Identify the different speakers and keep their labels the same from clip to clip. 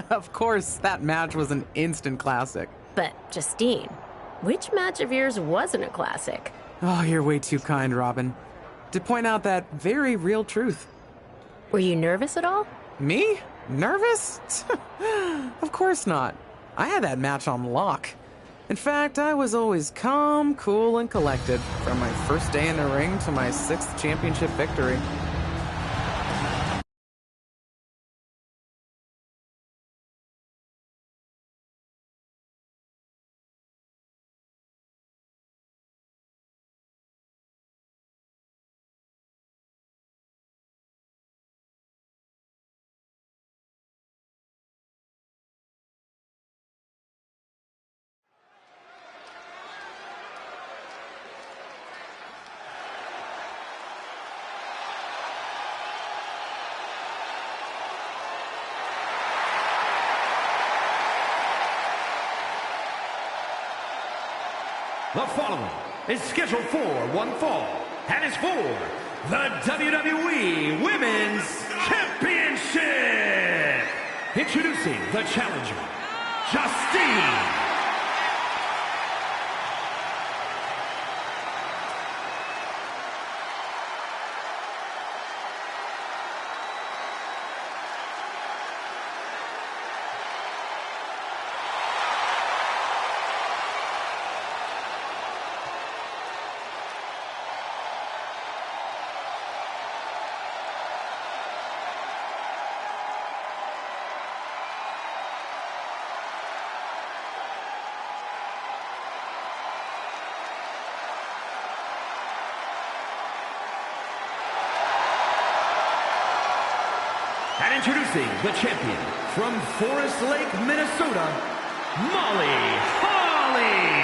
Speaker 1: Of course, that match was an instant classic.
Speaker 2: But, Justine, which match of yours wasn't a classic?
Speaker 1: Oh, you're way too kind, Robin. To point out that very real truth.
Speaker 2: Were you nervous at all?
Speaker 1: Me? Nervous? Of course not. I had that match on lock. In fact, I was always calm, cool, and collected from my first day in the ring to my 6th championship victory.
Speaker 3: The following is scheduled for one fall and is for the WWE Women's Championship. Introducing the challenger, Justine. And introducing the champion from Forest Lake, Minnesota, Molly Holly.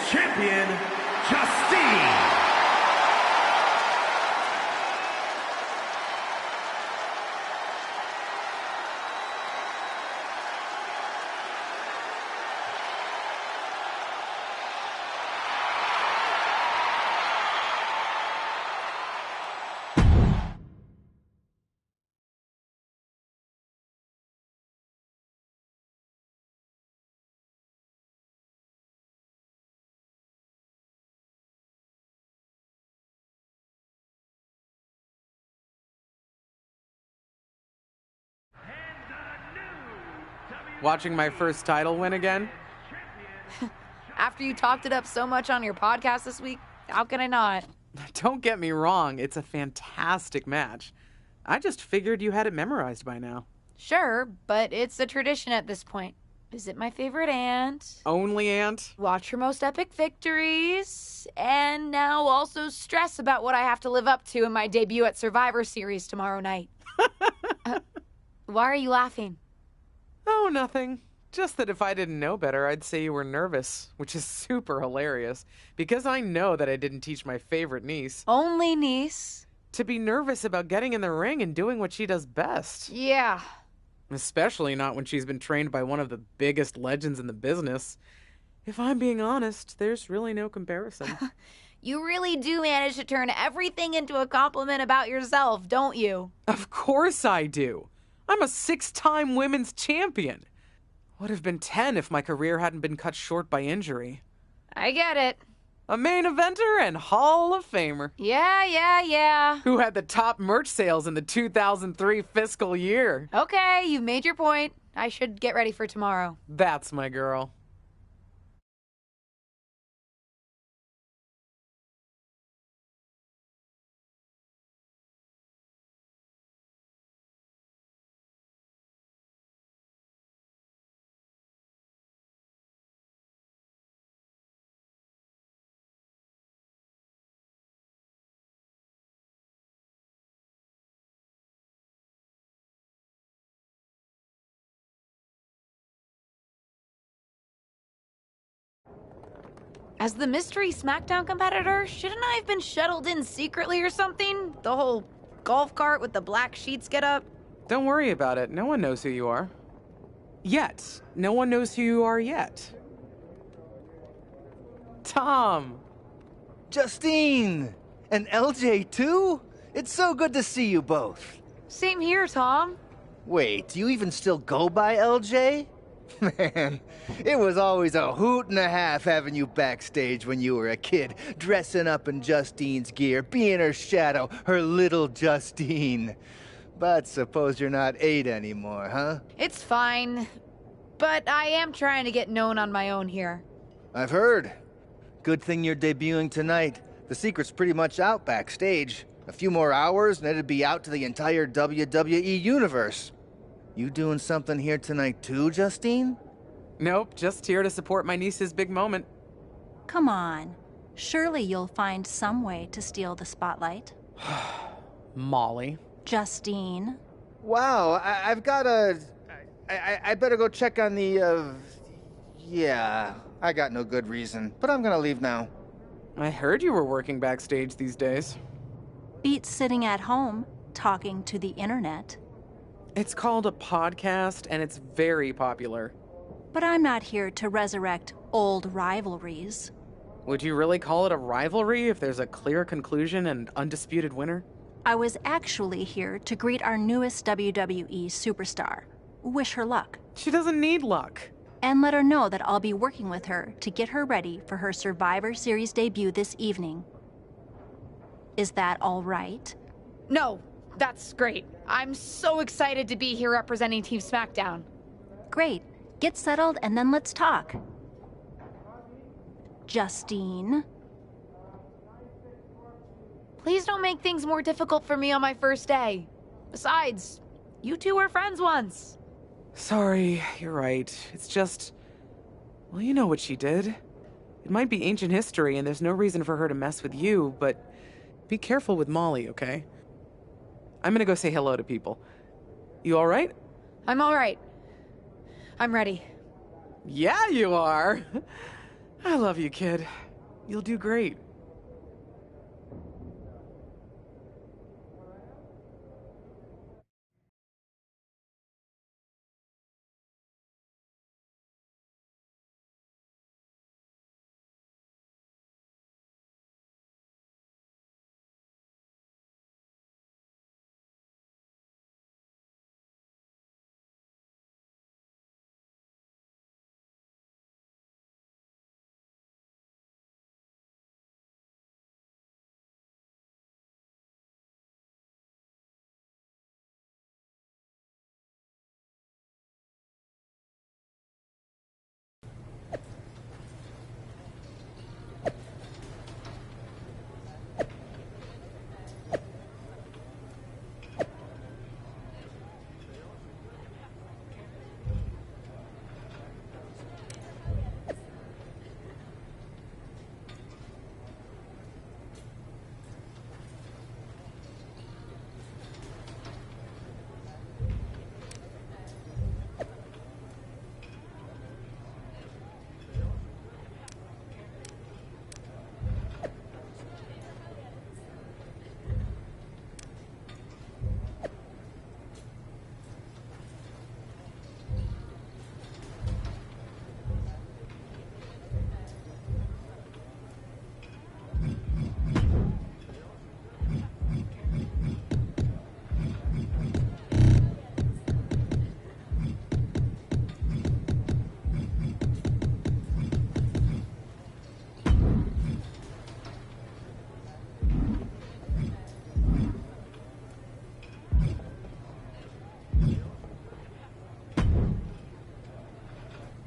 Speaker 3: champion, Justine.
Speaker 1: Watching my first title win again?
Speaker 4: After you talked it up so much on your podcast this week, how can I not?
Speaker 1: Don't get me wrong, it's a fantastic match. I just figured you had it memorized by now.
Speaker 4: Sure, but it's a tradition at this point. Visit my favorite aunt.
Speaker 1: Only aunt?
Speaker 4: Watch her most epic victories. And now also stress about what I have to live up to in my debut at Survivor Series tomorrow night. Why are you laughing?
Speaker 1: Oh, nothing. Just that if I didn't know better, I'd say you were nervous, which is super hilarious, because I know that I didn't teach my favorite niece.
Speaker 4: Only niece?
Speaker 1: To be nervous about getting in the ring and doing what she does best.
Speaker 4: Yeah.
Speaker 1: Especially not when she's been trained by one of the biggest legends in the business. If I'm being honest, there's really no comparison.
Speaker 4: You really do manage to turn everything into a compliment about yourself, don't you?
Speaker 1: Of course I do. I'm a 6-time women's champion. Would have been 10 if my career hadn't been cut short by injury.
Speaker 4: I get it.
Speaker 1: A main eventer and Hall of Famer.
Speaker 4: Yeah.
Speaker 1: Who had the top merch sales in the 2003 fiscal year.
Speaker 4: Okay, you've made your point. I should get ready for tomorrow.
Speaker 1: That's my girl.
Speaker 4: As the mystery SmackDown competitor, shouldn't I have been shuttled in secretly or something? The whole golf cart with the black sheets get up?
Speaker 1: Don't worry about it. No one knows who you are. Yet. No one knows who you are yet. Tom!
Speaker 5: Justine! And LJ too? It's so good to see you both.
Speaker 4: Same here, Tom.
Speaker 5: Wait, do you even still go by LJ? Man, it was always a hoot and a half having you backstage when you were a kid, dressing up in Justine's gear, being her shadow, her little Justine. But suppose you're not 8 anymore, huh?
Speaker 4: It's fine. But I am trying to get known on my own here.
Speaker 5: I've heard. Good thing you're debuting tonight. The secret's pretty much out backstage. A few more hours and it'd be out to the entire WWE universe. You doing something here tonight too, Justine?
Speaker 1: Nope, just here to support my niece's big moment.
Speaker 6: Come on. Surely you'll find some way to steal the spotlight.
Speaker 1: Molly.
Speaker 6: Justine.
Speaker 5: Wow, I've got a... I better go check on the, Yeah, I got no good reason, but I'm gonna leave now.
Speaker 1: I heard you were working backstage these days.
Speaker 6: Beats sitting at home, talking to the internet.
Speaker 1: It's called a podcast, and it's very popular.
Speaker 6: But I'm not here to resurrect old rivalries.
Speaker 1: Would you really call it a rivalry if there's a clear conclusion and undisputed winner?
Speaker 6: I was actually here to greet our newest WWE superstar. Wish her luck.
Speaker 1: She doesn't need luck.
Speaker 6: And let her know that I'll be working with her to get her ready for her Survivor Series debut this evening. Is that all right?
Speaker 4: No, that's great. I'm so excited to be here representing Team SmackDown.
Speaker 6: Great. Get settled and then let's talk. Justine.
Speaker 4: Please don't make things more difficult for me on my first day. Besides, you two were friends once.
Speaker 1: Sorry, you're right. It's just... Well, you know what she did. It might be ancient history and there's no reason for her to mess with you, but be careful with Molly, okay? I'm gonna go say hello to people. You alright?
Speaker 4: I'm alright. I'm ready.
Speaker 1: Yeah, you are. I love you, kid. You'll do great.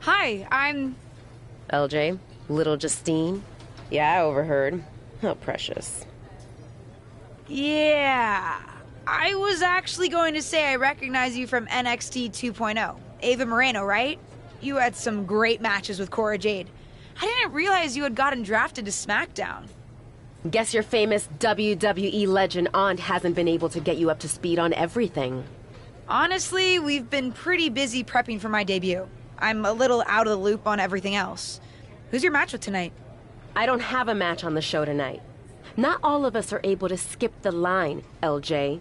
Speaker 4: Hi, I'm...
Speaker 2: LJ, little Justine. Yeah, I overheard. How precious.
Speaker 4: Yeah. I was actually going to say I recognize you from NXT 2.0. Ava Moreno, right? You had some great matches with Cora Jade. I didn't realize you had gotten drafted to SmackDown.
Speaker 2: Guess your famous WWE legend aunt hasn't been able to get you up to speed on everything.
Speaker 4: Honestly, we've been pretty busy prepping for my debut. I'm a little out of the loop on everything else. Who's your match with tonight?
Speaker 2: I don't have a match on the show tonight. Not all of us are able to skip the line, LJ.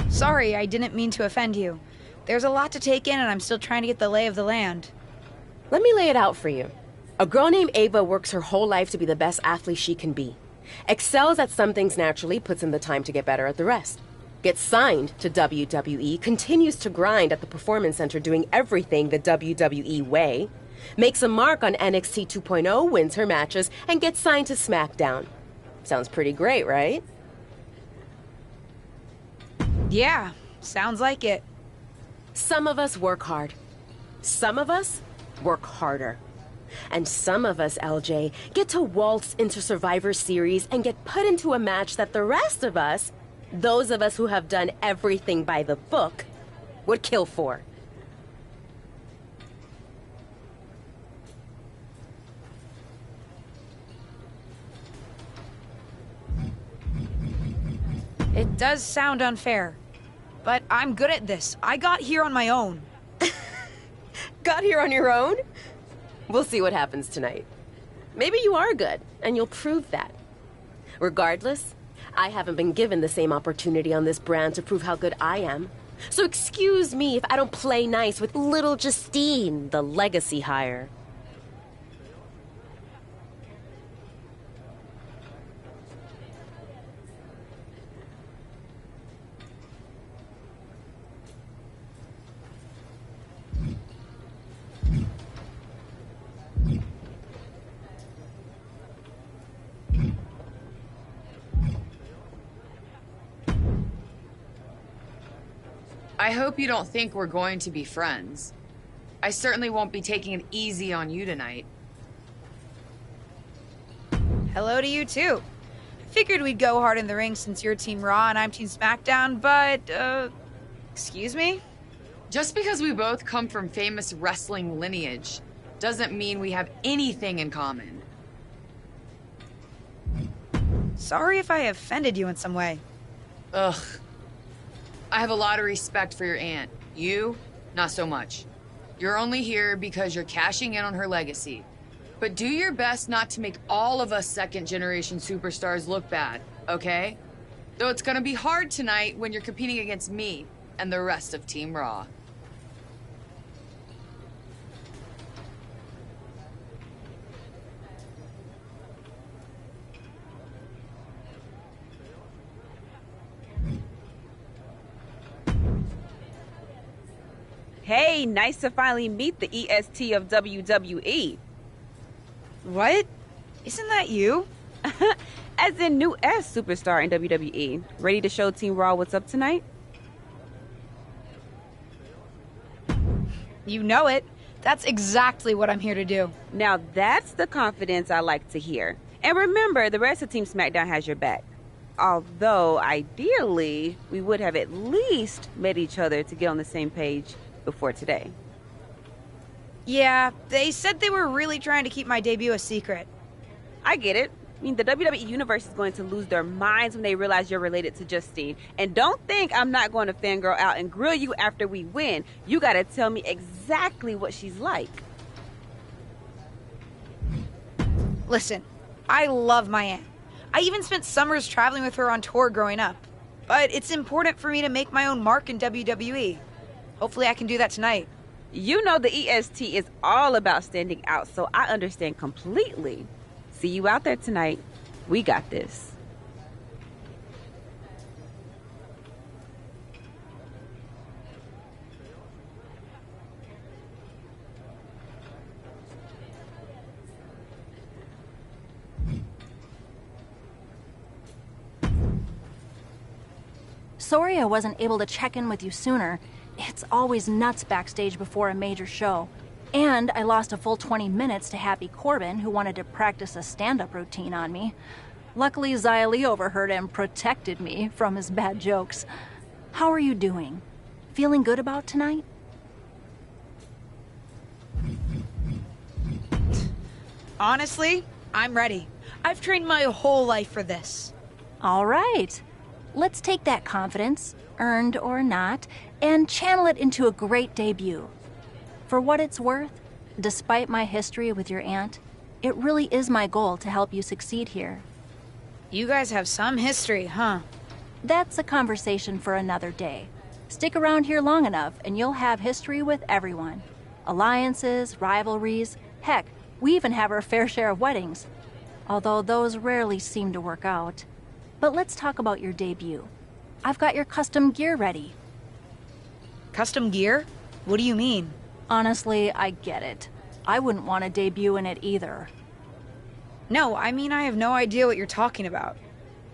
Speaker 4: Sorry, I didn't mean to offend you. There's a lot to take in and I'm still trying to get the lay of the land.
Speaker 2: Let me lay it out for you. A girl named Ava works her whole life to be the best athlete she can be. Excels at some things naturally, puts in the time to get better at the rest. Gets signed to WWE, continues to grind at the Performance Center doing everything the WWE way. Makes a mark on NXT 2.0, wins her matches, and gets signed to SmackDown. Sounds pretty great, right?
Speaker 4: Yeah, sounds like it.
Speaker 2: Some of us work hard. Some of us work harder. And some of us, LJ, get to waltz into Survivor Series and get put into a match that the rest of us, those of us who have done everything by the book, would kill for.
Speaker 4: It does sound unfair, but I'm good at this. I got here on my own.
Speaker 2: Got here on your own? We'll see what happens tonight. Maybe you are good, and you'll prove that. Regardless, I haven't been given the same opportunity on this brand to prove how good I am. So excuse me if I don't play nice with little Justine, the legacy hire.
Speaker 7: I hope you don't think we're going to be friends. I certainly won't be taking it easy on you tonight.
Speaker 4: Hello to you, too. Figured we'd go hard in the ring since you're Team Raw and I'm Team SmackDown, but, excuse me?
Speaker 7: Just because we both come from famous wrestling lineage doesn't mean we have anything in common.
Speaker 4: Sorry if I offended you in some way.
Speaker 7: Ugh. I have a lot of respect for your aunt. You, not so much. You're only here because you're cashing in on her legacy. But do your best not to make all of us second-generation superstars look bad, okay? Though it's gonna be hard tonight when you're competing against me and the rest of Team Raw.
Speaker 8: Hey, nice to finally meet the EST of WWE.
Speaker 4: What? Isn't that you?
Speaker 8: As in new S superstar in WWE. Ready to show Team Raw what's up tonight?
Speaker 4: You know it. That's exactly what I'm here to do.
Speaker 8: Now that's the confidence I like to hear. And remember, the rest of Team SmackDown has your back. Although, ideally, we would have at least met each other to get on the same page before today.
Speaker 4: Yeah, they said they were really trying to keep my debut a secret.
Speaker 8: I get it. I mean, the WWE Universe is going to lose their minds when they realize you're related to Justine. And don't think I'm not going to fangirl out and grill you after we win. You gotta tell me exactly what she's like.
Speaker 4: Listen, I love my aunt. I even spent summers traveling with her on tour growing up. But it's important for me to make my own mark in WWE. Hopefully I can do that tonight.
Speaker 8: You know the EST is all about standing out, so I understand completely. See you out there tonight. We got this.
Speaker 6: Sorry I wasn't able to check in with you sooner. It's always nuts backstage before a major show. And I lost a full 20 minutes to Happy Corbin, who wanted to practice a stand-up routine on me. Luckily, Xia Li overheard and protected me from his bad jokes. How are you doing? Feeling good about tonight?
Speaker 4: Honestly, I'm ready. I've trained my whole life for this.
Speaker 6: All right. Let's take that confidence, earned or not, and channel it into a great debut. For what it's worth, despite my history with your aunt, it really is my goal to help you succeed here.
Speaker 4: You guys have some history, huh?
Speaker 6: That's a conversation for another day. Stick around here long enough and you'll have history with everyone. Alliances, rivalries, heck, we even have our fair share of weddings. Although those rarely seem to work out. But let's talk about your debut. I've got your custom gear ready.
Speaker 4: Custom gear? What do you mean?
Speaker 6: Honestly, I get it. I wouldn't want to debut in it either.
Speaker 4: No, I mean I have no idea what you're talking about.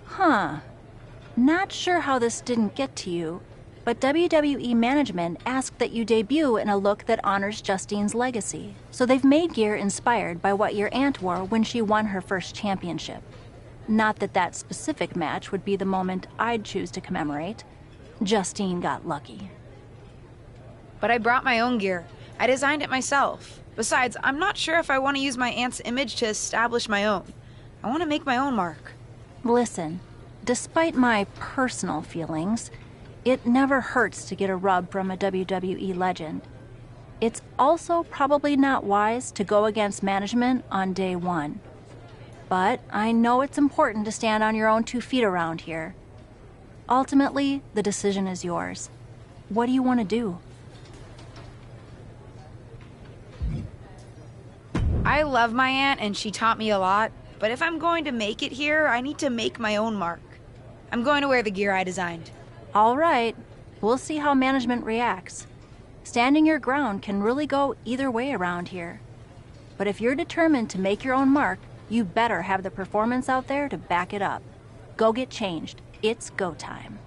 Speaker 6: Huh. Not sure how this didn't get to you, but WWE management asked that you debut in a look that honors Justine's legacy. So they've made gear inspired by what your aunt wore when she won her first championship. Not that that specific match would be the moment I'd choose to commemorate. Justine got lucky.
Speaker 4: But I brought my own gear. I designed it myself. Besides, I'm not sure if I want to use my aunt's image to establish my own. I want to make my own mark.
Speaker 6: Listen, despite my personal feelings, it never hurts to get a rub from a WWE legend. It's also probably not wise to go against management on day one. But I know it's important to stand on your own 2 feet around here. Ultimately, the decision is yours. What do you want to do?
Speaker 4: I love my aunt and she taught me a lot, but if I'm going to make it here, I need to make my own mark. I'm going to wear the gear I designed.
Speaker 6: All right, we'll see how management reacts. Standing your ground can really go either way around here. But if you're determined to make your own mark, you better have the performance out there to back it up. Go get changed. It's go time.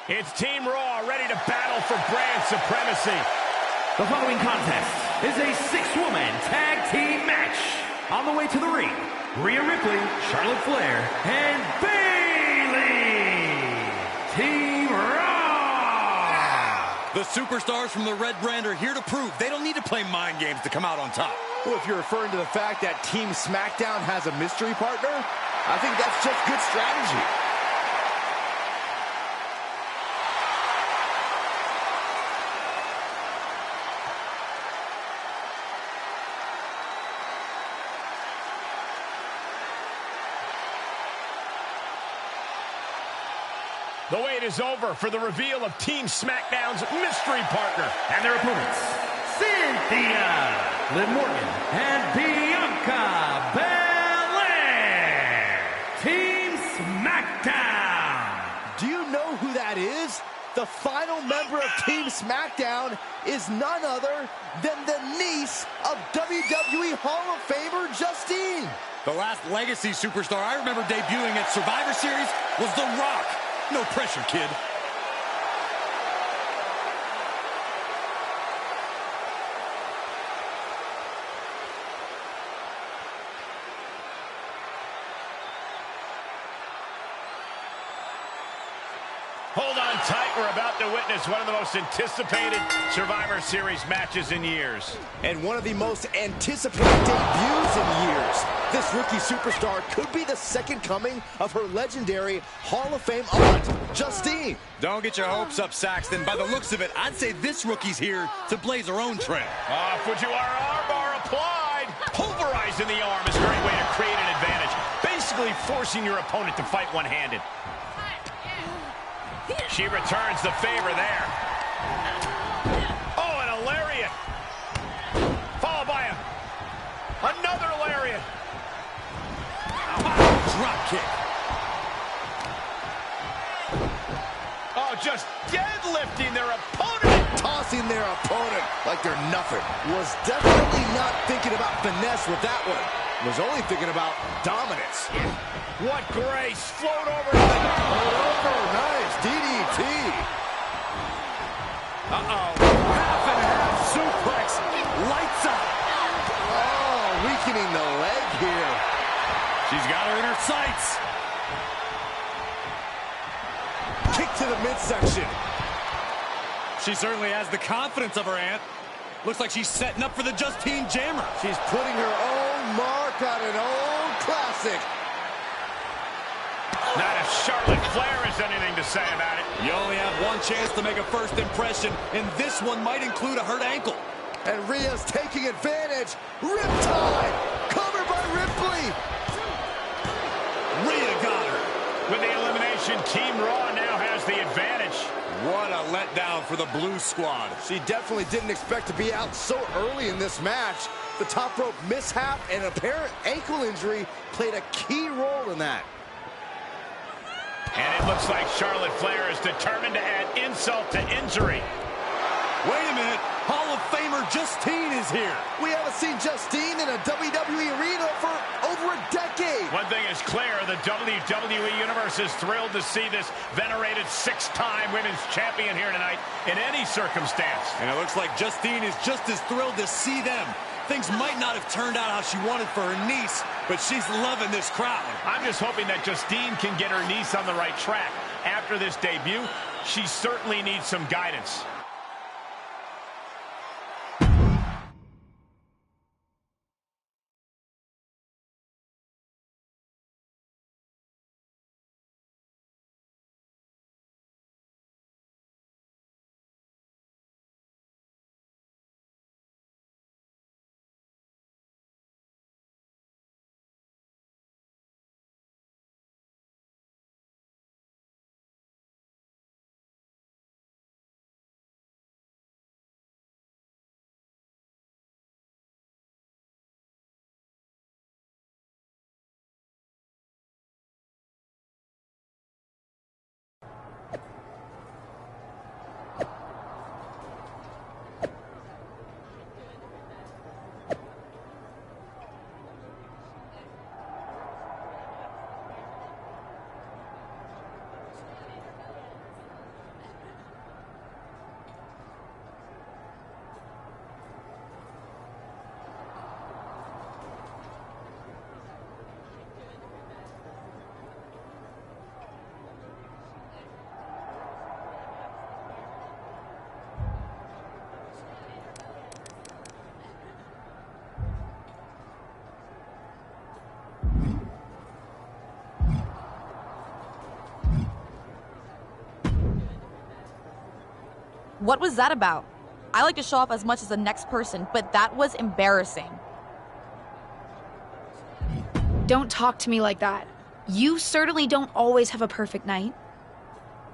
Speaker 3: It's Team Raw ready to battle for brand supremacy. The following contest is a six-woman tag team match. On the way to the ring, Rhea Ripley, Charlotte Flair, and Bayley. Team Raw!
Speaker 9: The superstars from the Red Brand are here to prove they don't need to play mind games to come out on top.
Speaker 10: Well, if you're referring to the fact that Team SmackDown has a mystery partner, I think that's just good strategy.
Speaker 3: The wait is over for the reveal of Team SmackDown's mystery partner and their opponents, Cynthia, Liv Morgan, and Bianca Belair. Team SmackDown.
Speaker 10: Do you know who that is? The final member of Team SmackDown is none other than the niece of WWE Hall of Famer Justine.
Speaker 9: The last legacy superstar I remember debuting at Survivor Series was The Rock. No pressure, kid.
Speaker 3: Hold on tight. We're about to witness one of the most anticipated Survivor Series matches in years.
Speaker 10: And one of the most anticipated debuts in years. This rookie superstar could be the second coming of her legendary Hall of Fame aunt, Justine.
Speaker 9: Don't get your hopes up, Saxton. By the looks of it, I'd say this rookie's here to blaze her own trail.
Speaker 3: Fujiwara armbar applied. Pulverizing the arm is a great way to create an advantage. Basically forcing your opponent to fight one-handed. She returns the favor there. Oh, and a lariat. Followed by another lariat.
Speaker 9: Drop kick.
Speaker 3: Oh, just deadlifting their opponent.
Speaker 10: Tossing their opponent like they're nothing. Was definitely not thinking about finesse with that one. Was only thinking about dominance.
Speaker 3: What grace. Float over to the...
Speaker 10: Float over. Nice. DDT.
Speaker 3: Uh-oh.
Speaker 9: Half and half suplex. Lights up.
Speaker 10: Oh, weakening the leg here.
Speaker 9: She's got her in her sights.
Speaker 10: Kick to the midsection.
Speaker 9: She certainly has the confidence of her aunt. Looks like she's setting up for the Justine Jammer.
Speaker 10: She's putting her own mark on an old classic.
Speaker 3: Not if Charlotte Flair has anything to say about it.
Speaker 9: You only have one chance to make a first impression, and this one might include a hurt ankle.
Speaker 10: And Rhea's taking advantage. Riptide. Covered by Ripley.
Speaker 9: Rhea got her.
Speaker 3: With the elimination, Team Raw now has the advantage.
Speaker 9: What a letdown for the Blue Squad.
Speaker 10: She definitely didn't expect to be out so early in this match. The top rope mishap and apparent ankle injury played a key role in that.
Speaker 3: And it looks like Charlotte Flair is determined to add insult to injury.
Speaker 9: Wait a minute. Hall of Famer Justine is here.
Speaker 10: We haven't seen Justine in a WWE arena for over a decade.
Speaker 3: One thing is clear, the WWE Universe is thrilled to see this venerated six-time women's champion here tonight in any circumstance.
Speaker 9: And it looks like Justine is just as thrilled to see them. Things might not have turned out how she wanted for her niece, but she's loving this crowd.
Speaker 3: I'm just hoping that Justine can get her niece on the right track. After this debut, she certainly needs some guidance.
Speaker 11: What was that about? I like to show off as much as the next person, but that was embarrassing.
Speaker 4: Don't talk to me like that. You certainly don't always have a perfect night.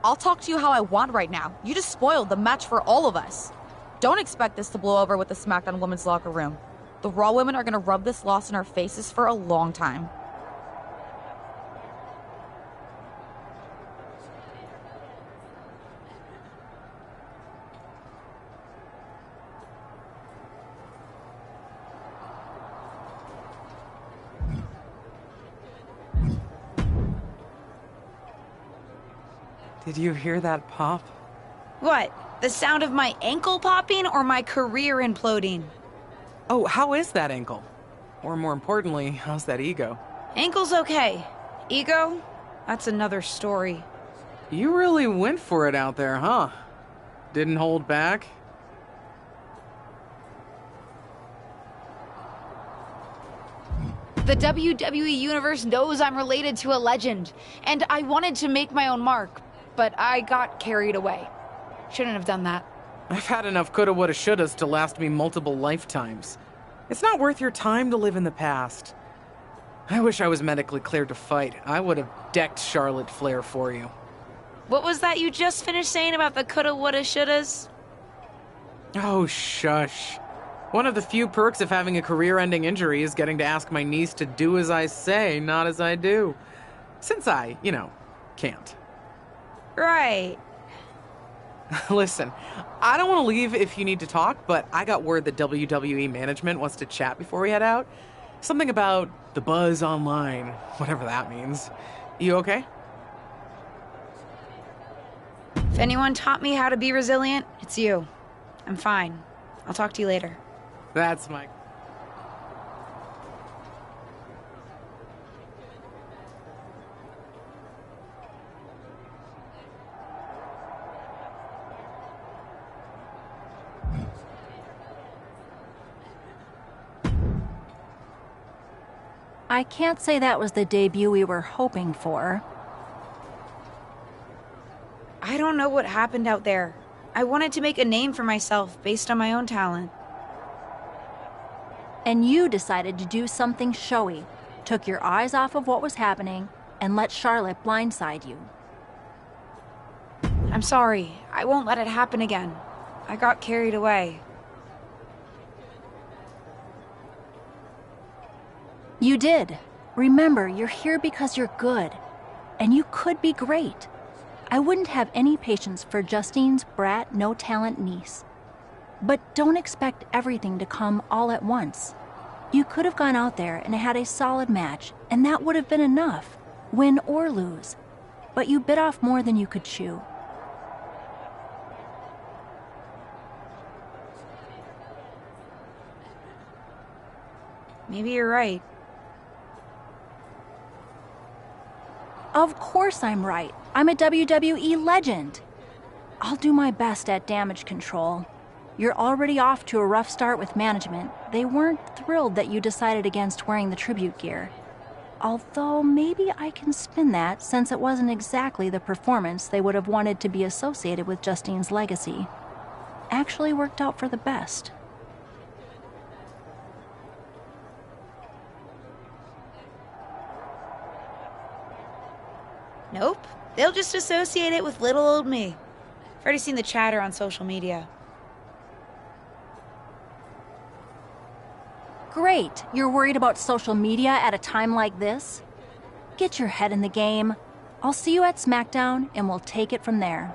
Speaker 11: I'll talk to you how I want right now. You just spoiled the match for all of us. Don't expect this to blow over with the SmackDown women's locker room. The Raw women are gonna rub this loss in our faces for a long time.
Speaker 1: Did you hear that pop?
Speaker 4: What? The sound of my ankle popping or my career imploding?
Speaker 1: Oh, how is that ankle? Or more importantly, how's that ego?
Speaker 4: Ankle's okay. Ego? That's another story.
Speaker 1: You really went for it out there, huh? Didn't hold back?
Speaker 4: The WWE Universe knows I'm related to a legend, and I wanted to make my own mark, but I got carried away. Shouldn't have done that.
Speaker 1: I've had enough coulda, woulda, shouldas to last me multiple lifetimes. It's not worth your time to live in the past. I wish I was medically cleared to fight. I would have decked Charlotte Flair for you.
Speaker 4: What was that you just finished saying about the coulda, woulda, shouldas?
Speaker 1: Oh, shush. One of the few perks of having a career-ending injury is getting to ask my niece to do as I say, not as I do. Since I, can't.
Speaker 4: Right.
Speaker 1: Listen, I don't want to leave if you need to talk, but I got word that WWE management wants to chat before we head out. Something about the buzz online, whatever that means. You okay?
Speaker 4: If anyone taught me how to be resilient, it's you. I'm fine. I'll talk to you later.
Speaker 1: That's my...
Speaker 6: I can't say that was the debut we were hoping for.
Speaker 4: I don't know what happened out there. I wanted to make a name for myself based on my own talent.
Speaker 6: And you decided to do something showy, took your eyes off of what was happening, and let Charlotte blindside you.
Speaker 4: I'm sorry. I won't let it happen again. I got carried away.
Speaker 6: You did. Remember, you're here because you're good. And you could be great. I wouldn't have any patience for Justine's brat, no-talent niece. But don't expect everything to come all at once. You could have gone out there and had a solid match, and that would have been enough, win or lose. But you bit off more than you could chew.
Speaker 4: Maybe you're right.
Speaker 6: Of course I'm right. I'm a WWE legend. I'll do my best at damage control. You're already off to a rough start with management. They weren't thrilled that you decided against wearing the tribute gear. Although maybe I can spin that, since it wasn't exactly the performance they would have wanted to be associated with Justine's legacy. Actually worked out for the best.
Speaker 4: Nope. They'll just associate it with little old me. I've already seen the chatter on social media.
Speaker 6: Great. You're worried about social media at a time like this? Get your head in the game. I'll see you at SmackDown, and we'll take it from there.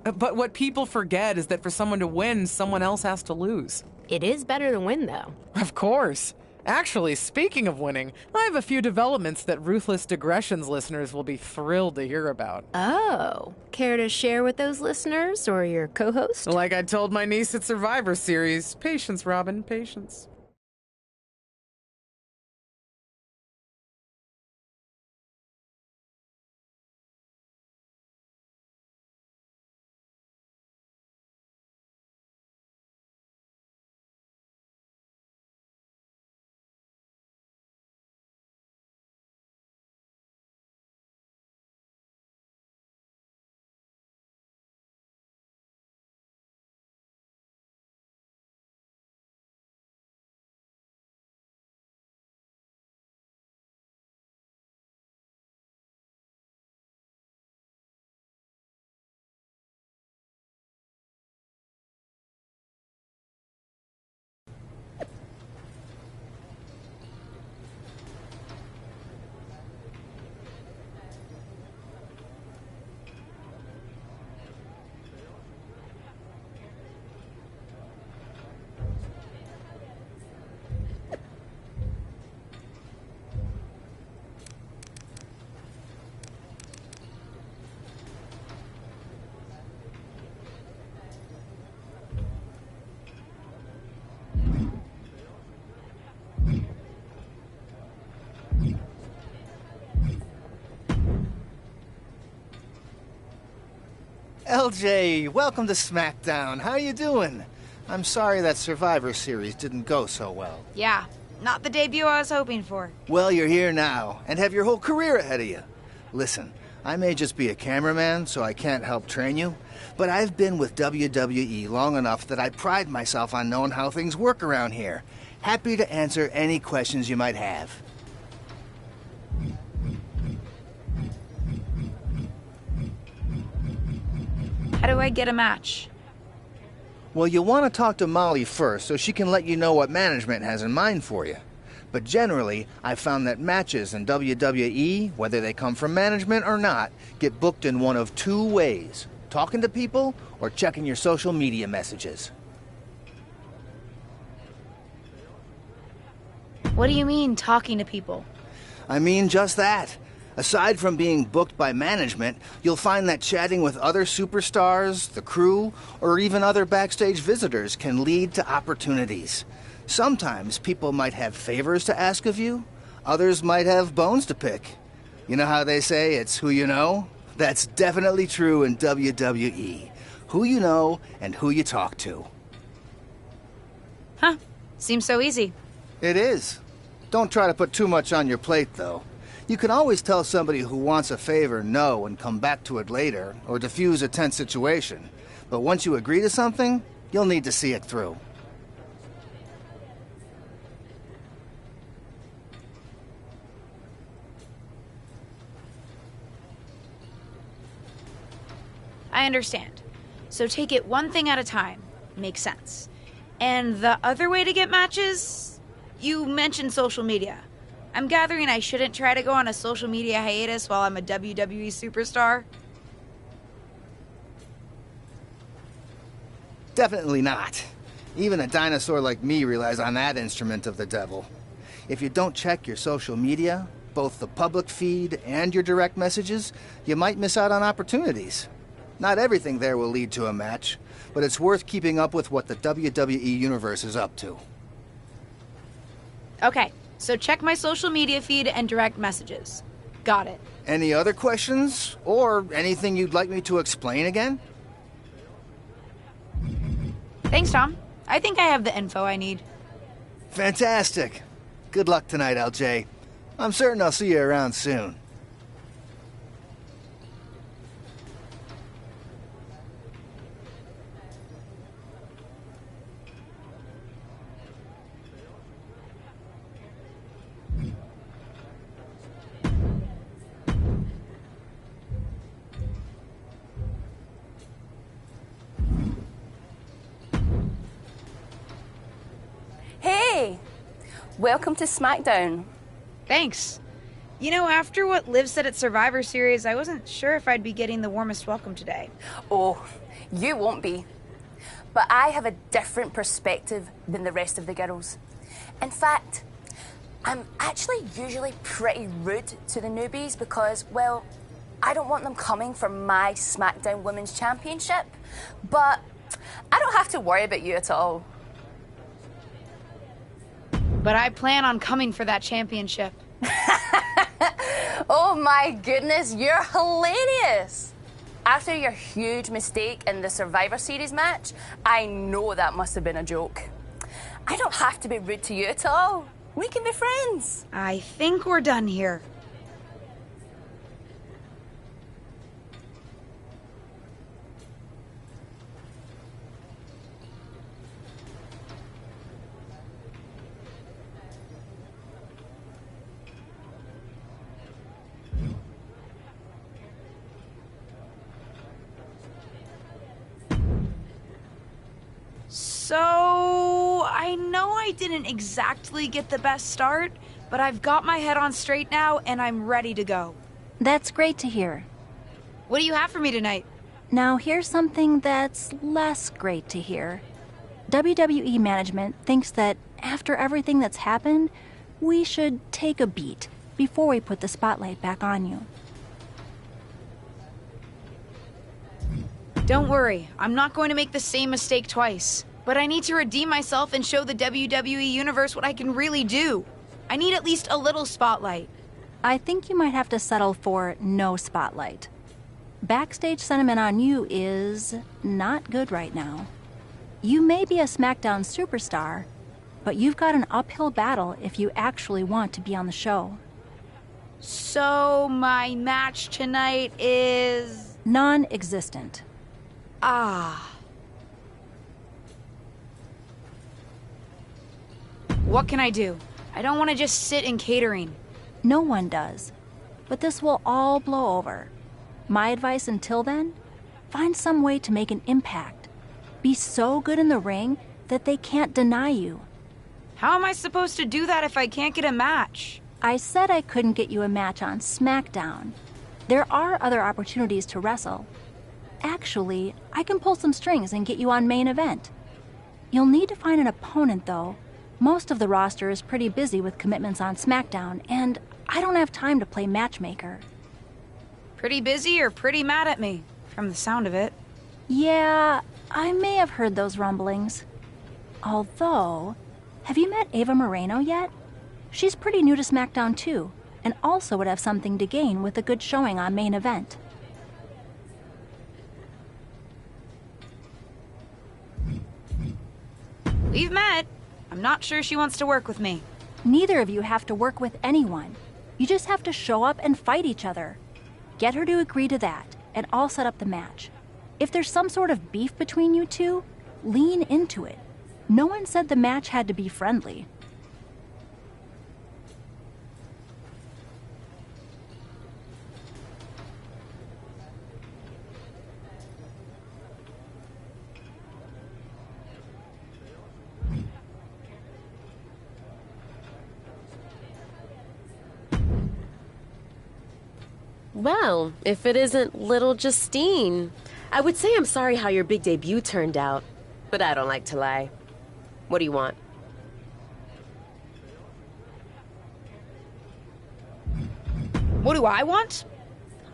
Speaker 1: But what people forget is that for someone to win, someone else has to lose.
Speaker 2: It is better to win, though.
Speaker 1: Of course. Actually, speaking of winning, I have a few developments that Ruthless Digressions listeners will be thrilled to hear about.
Speaker 12: Oh, care to share with those listeners or your co-host?
Speaker 1: Like I told my niece at Survivor Series, patience, Robin, patience.
Speaker 5: LJ, welcome to SmackDown. How you doing? I'm sorry that Survivor Series didn't go so well.
Speaker 4: Yeah, not the debut I was hoping for.
Speaker 5: Well, you're here now, and have your whole career ahead of you. Listen, I may just be a cameraman, so I can't help train you, but I've been with WWE long enough that I pride myself on knowing how things work around here. Happy to answer any questions you might have.
Speaker 4: How do I get a match?
Speaker 5: Well, you want to talk to Molly first so she can let you know what management has in mind for you. But generally, I've found that matches in WWE, whether they come from management or not, get booked in one of two ways: talking to people or checking your social media messages.
Speaker 4: What do you mean, talking to people?
Speaker 5: I mean just that. Aside from being booked by management, you'll find that chatting with other superstars, the crew, or even other backstage visitors can lead to opportunities. Sometimes people might have favors to ask of you, others might have bones to pick. You know how they say it's who you know? That's definitely true in WWE. Who you know and who you talk to.
Speaker 4: Huh. Seems so easy.
Speaker 5: It is. Don't try to put too much on your plate, though. You can always tell somebody who wants a favor no and come back to it later, or diffuse a tense situation. But once you agree to something, you'll need to see it through.
Speaker 4: I understand. So take it one thing at a time. Makes sense. And the other way to get matches? You mentioned social media. I'm gathering I shouldn't try to go on a social media hiatus while I'm a WWE superstar?
Speaker 5: Definitely not. Even a dinosaur like me relies on that instrument of the devil. If you don't check your social media, both the public feed and your direct messages, you might miss out on opportunities. Not everything there will lead to a match, but it's worth keeping up with what the WWE Universe is up to.
Speaker 4: Okay, so check my social media feed and direct messages. Got it.
Speaker 5: Any other questions? Or anything you'd like me to explain again?
Speaker 4: Thanks, Tom. I think I have the info I need.
Speaker 5: Fantastic. Good luck tonight, LJ. I'm certain I'll see you around soon.
Speaker 13: Hey! Welcome to SmackDown.
Speaker 4: Thanks. You know, after what Liv said at Survivor Series, I wasn't sure if I'd be getting the warmest welcome today.
Speaker 13: Oh, you won't be. But I have a different perspective than the rest of the girls. In fact, I'm actually usually pretty rude to the newbies because, well, I don't want them coming for my SmackDown Women's Championship. But I don't have to worry about you at all.
Speaker 4: But I plan on coming for that championship.
Speaker 13: Oh my goodness, you're hilarious! After your huge mistake in the Survivor Series match, I know that must have been a joke. I don't have to be rude to you at all. We can be friends.
Speaker 4: I think we're done here. So, I know I didn't exactly get the best start, but I've got my head on straight now and I'm ready to go.
Speaker 6: That's great to hear.
Speaker 4: What do you have for me tonight?
Speaker 6: Now here's something that's less great to hear. WWE management thinks that after everything that's happened, we should take a beat before we put the spotlight back on you.
Speaker 4: Don't worry, I'm not going to make the same mistake twice. But I need to redeem myself and show the WWE Universe what I can really do. I need at least a little spotlight.
Speaker 6: I think you might have to settle for no spotlight. Backstage sentiment on you is not good right now. You may be a SmackDown superstar, but you've got an uphill battle if you actually want to be on the show.
Speaker 4: So my match tonight is...
Speaker 6: non-existent.
Speaker 4: Ah. What can I do? I don't want to just sit in catering.
Speaker 6: No one does. But this will all blow over. My advice until then? Find some way to make an impact. Be so good in the ring that they can't deny you.
Speaker 4: How am I supposed to do that if I can't get a match?
Speaker 6: I said I couldn't get you a match on SmackDown. There are other opportunities to wrestle. Actually, I can pull some strings and get you on main event. You'll need to find an opponent, though. Most of the roster is pretty busy with commitments on SmackDown, and I don't have time to play matchmaker.
Speaker 4: Pretty busy or pretty mad at me, from the sound of it.
Speaker 6: Yeah, I may have heard those rumblings. Although, have you met Ava Moreno yet? She's pretty new to SmackDown too, and also would have something to gain with a good showing on main event.
Speaker 4: We've met. I'm not sure she wants to work with me.
Speaker 6: Neither of you have to work with anyone. You just have to show up and fight each other. Get her to agree to that, and I'll set up the match. If there's some sort of beef between you two, lean into it. No one said the match had to be friendly.
Speaker 2: Well, if it isn't little Justine. I would say I'm sorry how your big debut turned out, but I don't like to lie. What do you want?
Speaker 4: What do I want?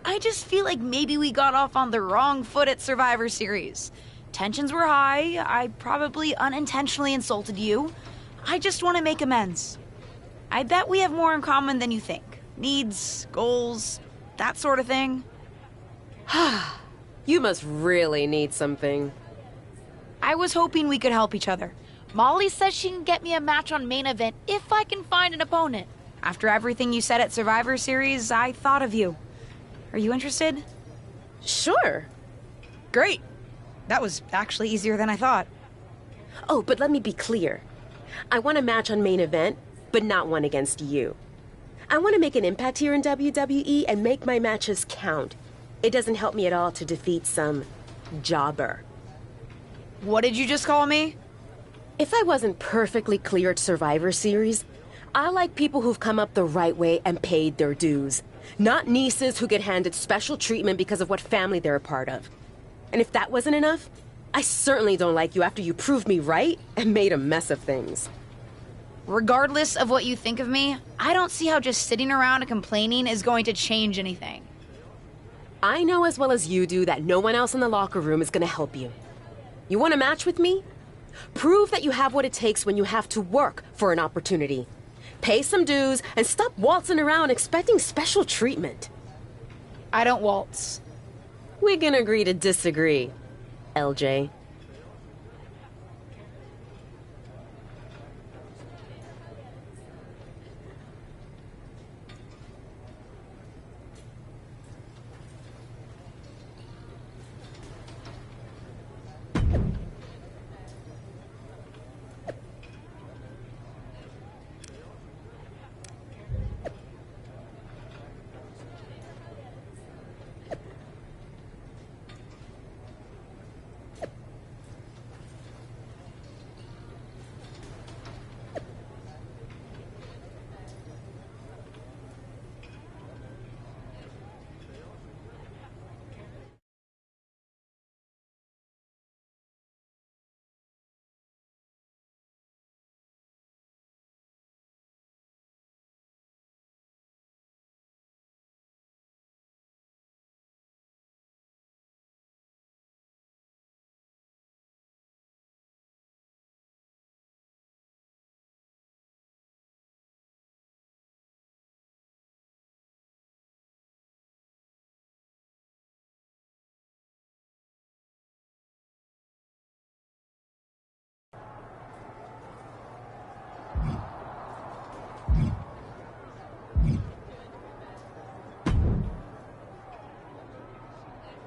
Speaker 4: I just feel like maybe we got off on the wrong foot at Survivor Series. Tensions were high, I probably unintentionally insulted you. I just want to make amends. I bet we have more in common than you think. Needs, goals, that sort of thing.
Speaker 2: You must really need something.
Speaker 4: I was hoping we could help each other.
Speaker 11: Molly says she can get me a match on main event if I can find an opponent.
Speaker 4: After everything you said at Survivor Series, I thought of you. Are you interested?
Speaker 2: Sure.
Speaker 4: Great. That was actually easier than I thought.
Speaker 2: Oh, but let me be clear. I want a match on main event, but not one against you. I want to make an impact here in WWE and make my matches count. It doesn't help me at all to defeat some jobber.
Speaker 4: What did you just call me?
Speaker 2: If I wasn't perfectly clear at Survivor Series, I like people who've come up the right way and paid their dues. Not nieces who get handed special treatment because of what family they're a part of. And if that wasn't enough, I certainly don't like you after you proved me right and made a mess of things.
Speaker 4: Regardless of what you think of me, I don't see how just sitting around and complaining is going to change anything.
Speaker 2: I know as well as you do that no one else in the locker room is gonna help you. You want a match with me? Prove that you have what it takes when you have to work for an opportunity. Pay some dues and stop waltzing around expecting special treatment.
Speaker 4: I don't waltz.
Speaker 2: We can agree to disagree, LJ.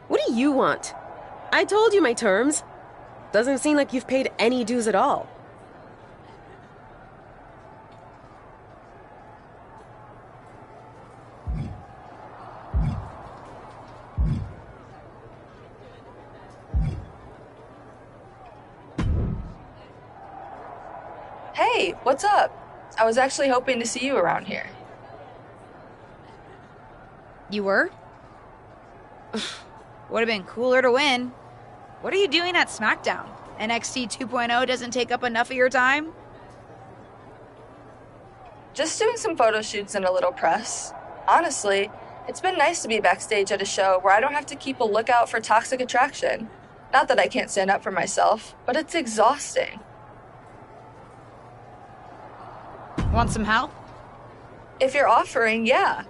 Speaker 2: What do you want? I told you my terms. Doesn't seem like you've paid any dues at all.
Speaker 14: Hey, what's up? I was actually hoping to see you around here.
Speaker 4: You were? Would have been cooler to win. What are you doing at SmackDown? NXT 2.0 doesn't take up enough of your time?
Speaker 14: Just doing some photo shoots and a little press. Honestly, it's been nice to be backstage at a show where I don't have to keep a lookout for toxic attraction. Not that I can't stand up for myself, but it's exhausting.
Speaker 4: Want some help?
Speaker 14: If you're offering, yeah.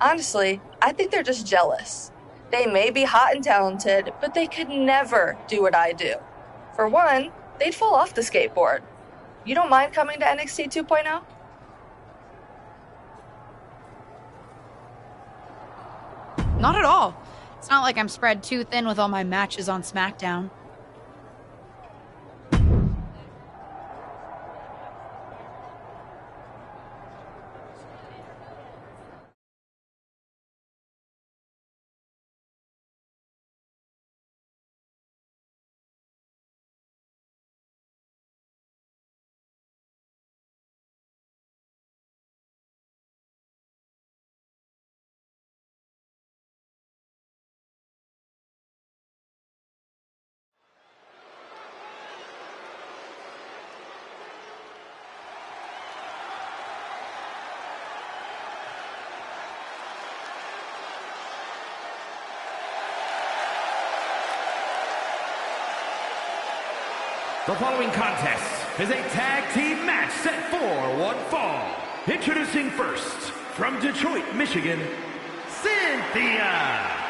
Speaker 14: Honestly, I think they're just jealous. They may be hot and talented, but they could never do what I do. For one, they'd fall off the skateboard. You don't mind coming to NXT 2.0?
Speaker 4: Not at all. It's not like I'm spread too thin with all my matches on SmackDown.
Speaker 3: The following contest is a tag team match set for one fall. Introducing first, from Detroit, Michigan, Cynthia.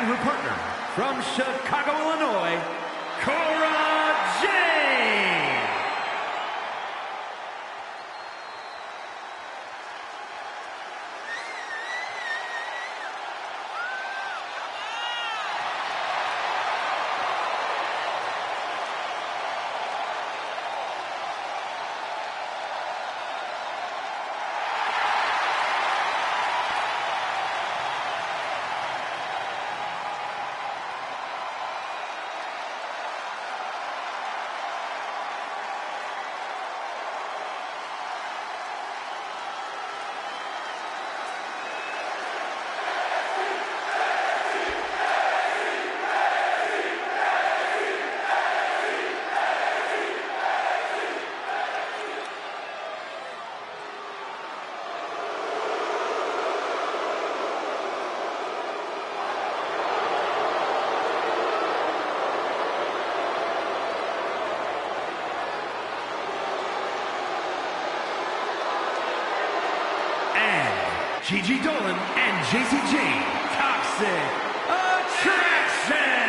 Speaker 3: and her partner from Chicago, Illinois, Cora Jade. Gigi Dolan and JC Jane, Toxic Attraction!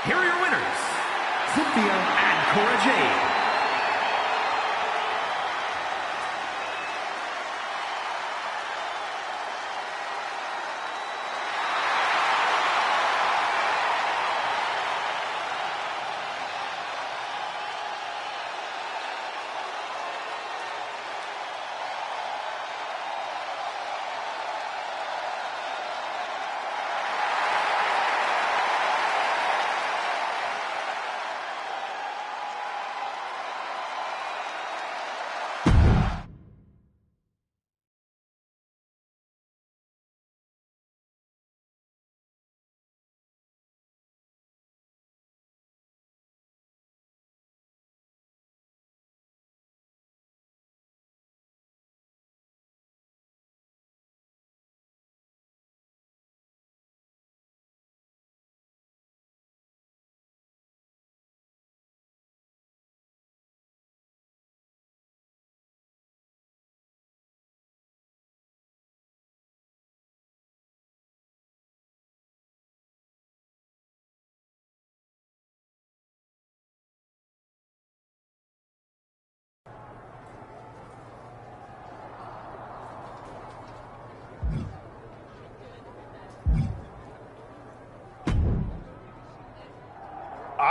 Speaker 3: here are your winners, Cynthia and Cora Jade.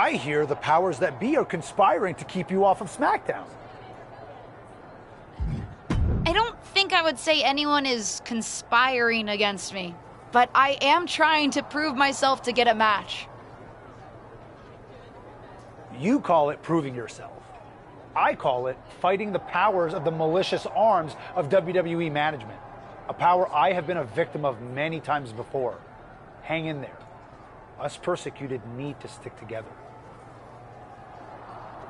Speaker 15: I hear the powers that be are conspiring to keep you off of SmackDown.
Speaker 4: I don't think I would say anyone is conspiring against me, but I am trying to prove myself to get a match.
Speaker 15: You call it proving yourself. I call it fighting the powers of the malicious arms of WWE management. A power I have been a victim of many times before. Hang in there. Us persecuted need to stick together.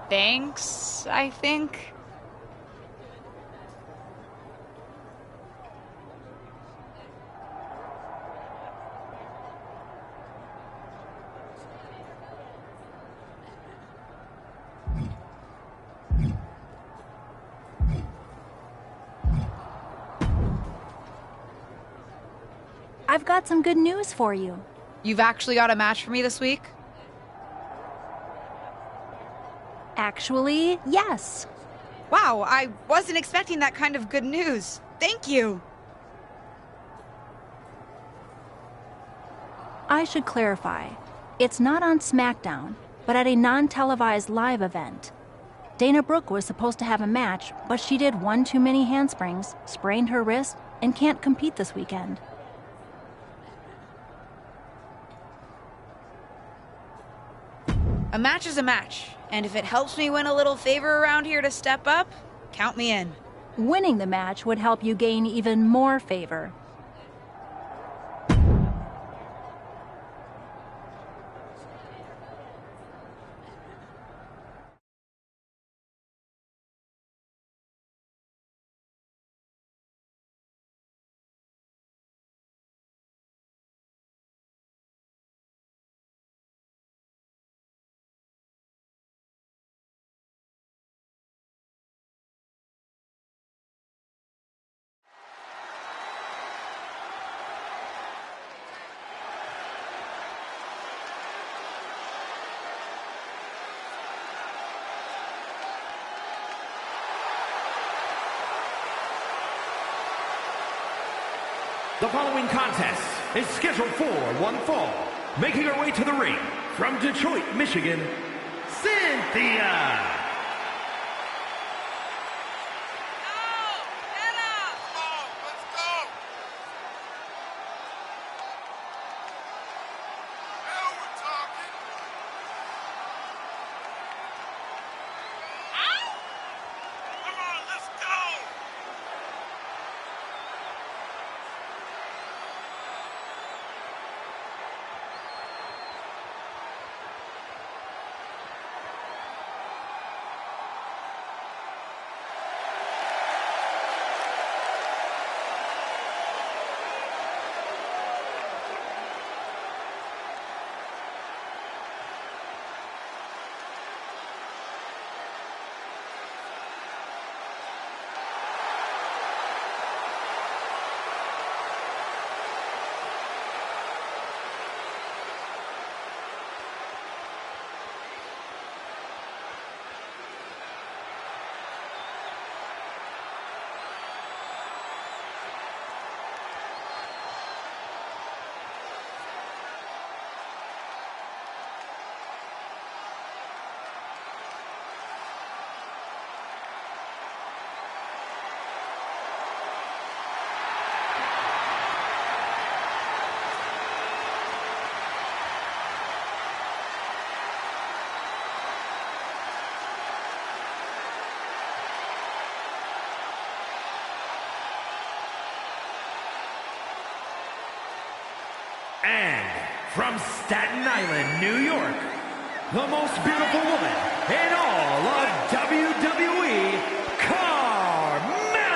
Speaker 4: Thanks, I think.
Speaker 6: I've got some good news for you.
Speaker 4: You've actually got a match for me this week?
Speaker 6: Actually, yes.
Speaker 4: Wow, I wasn't expecting that kind of good news. Thank you.
Speaker 6: I should clarify. It's not on SmackDown, but at a non-televised live event. Dana Brooke was supposed to have a match, but she did one too many handsprings, sprained her wrist, and can't compete this weekend.
Speaker 4: A match is a match, and if it helps me win a little favor around here to step up, count me in.
Speaker 6: Winning the match would help you gain even more favor.
Speaker 3: The following contest is scheduled for one fall. Making her way to the ring from Detroit, Michigan, Cynthia. from Staten Island, New York, the most beautiful woman in all of WWE, Carmella!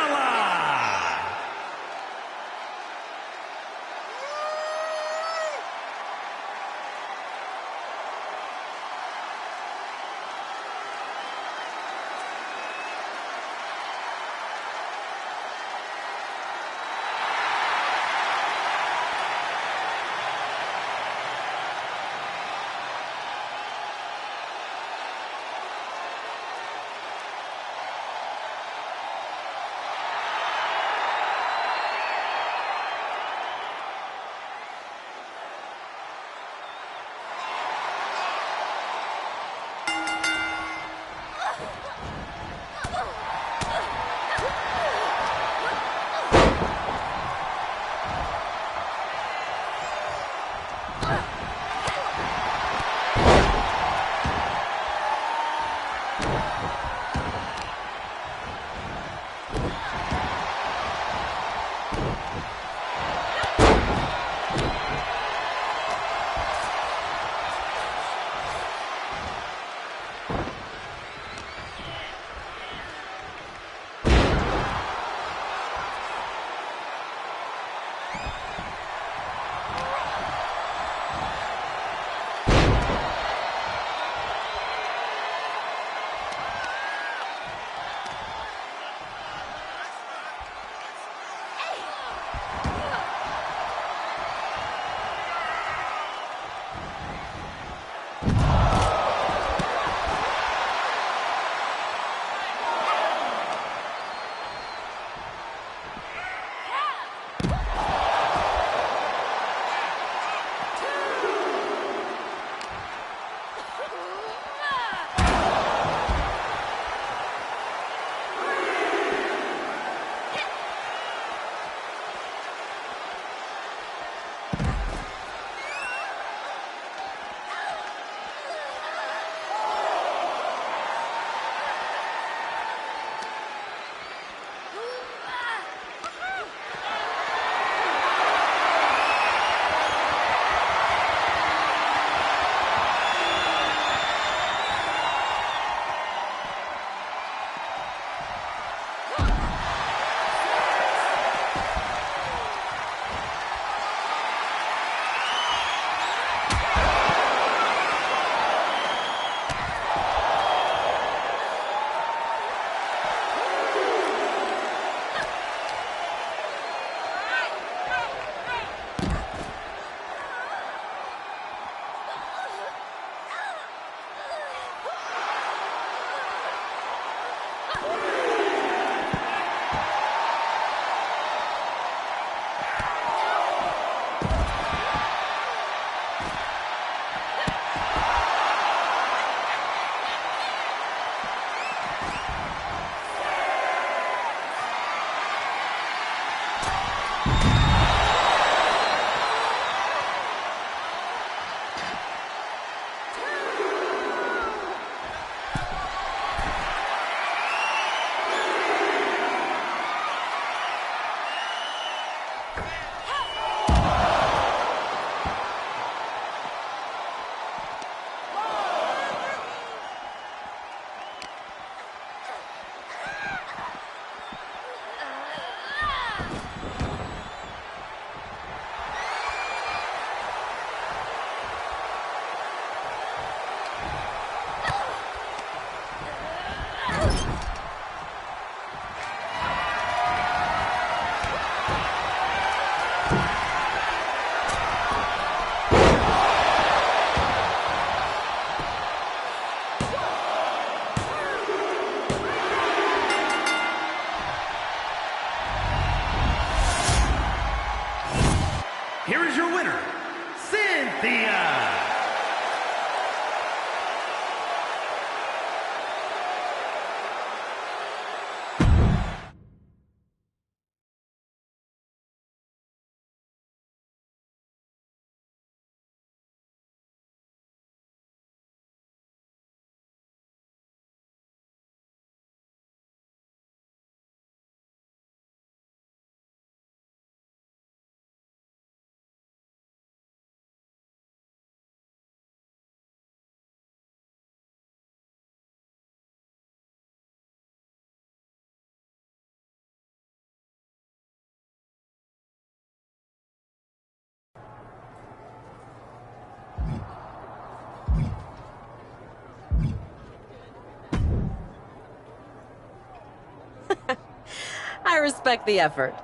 Speaker 2: I respect the effort.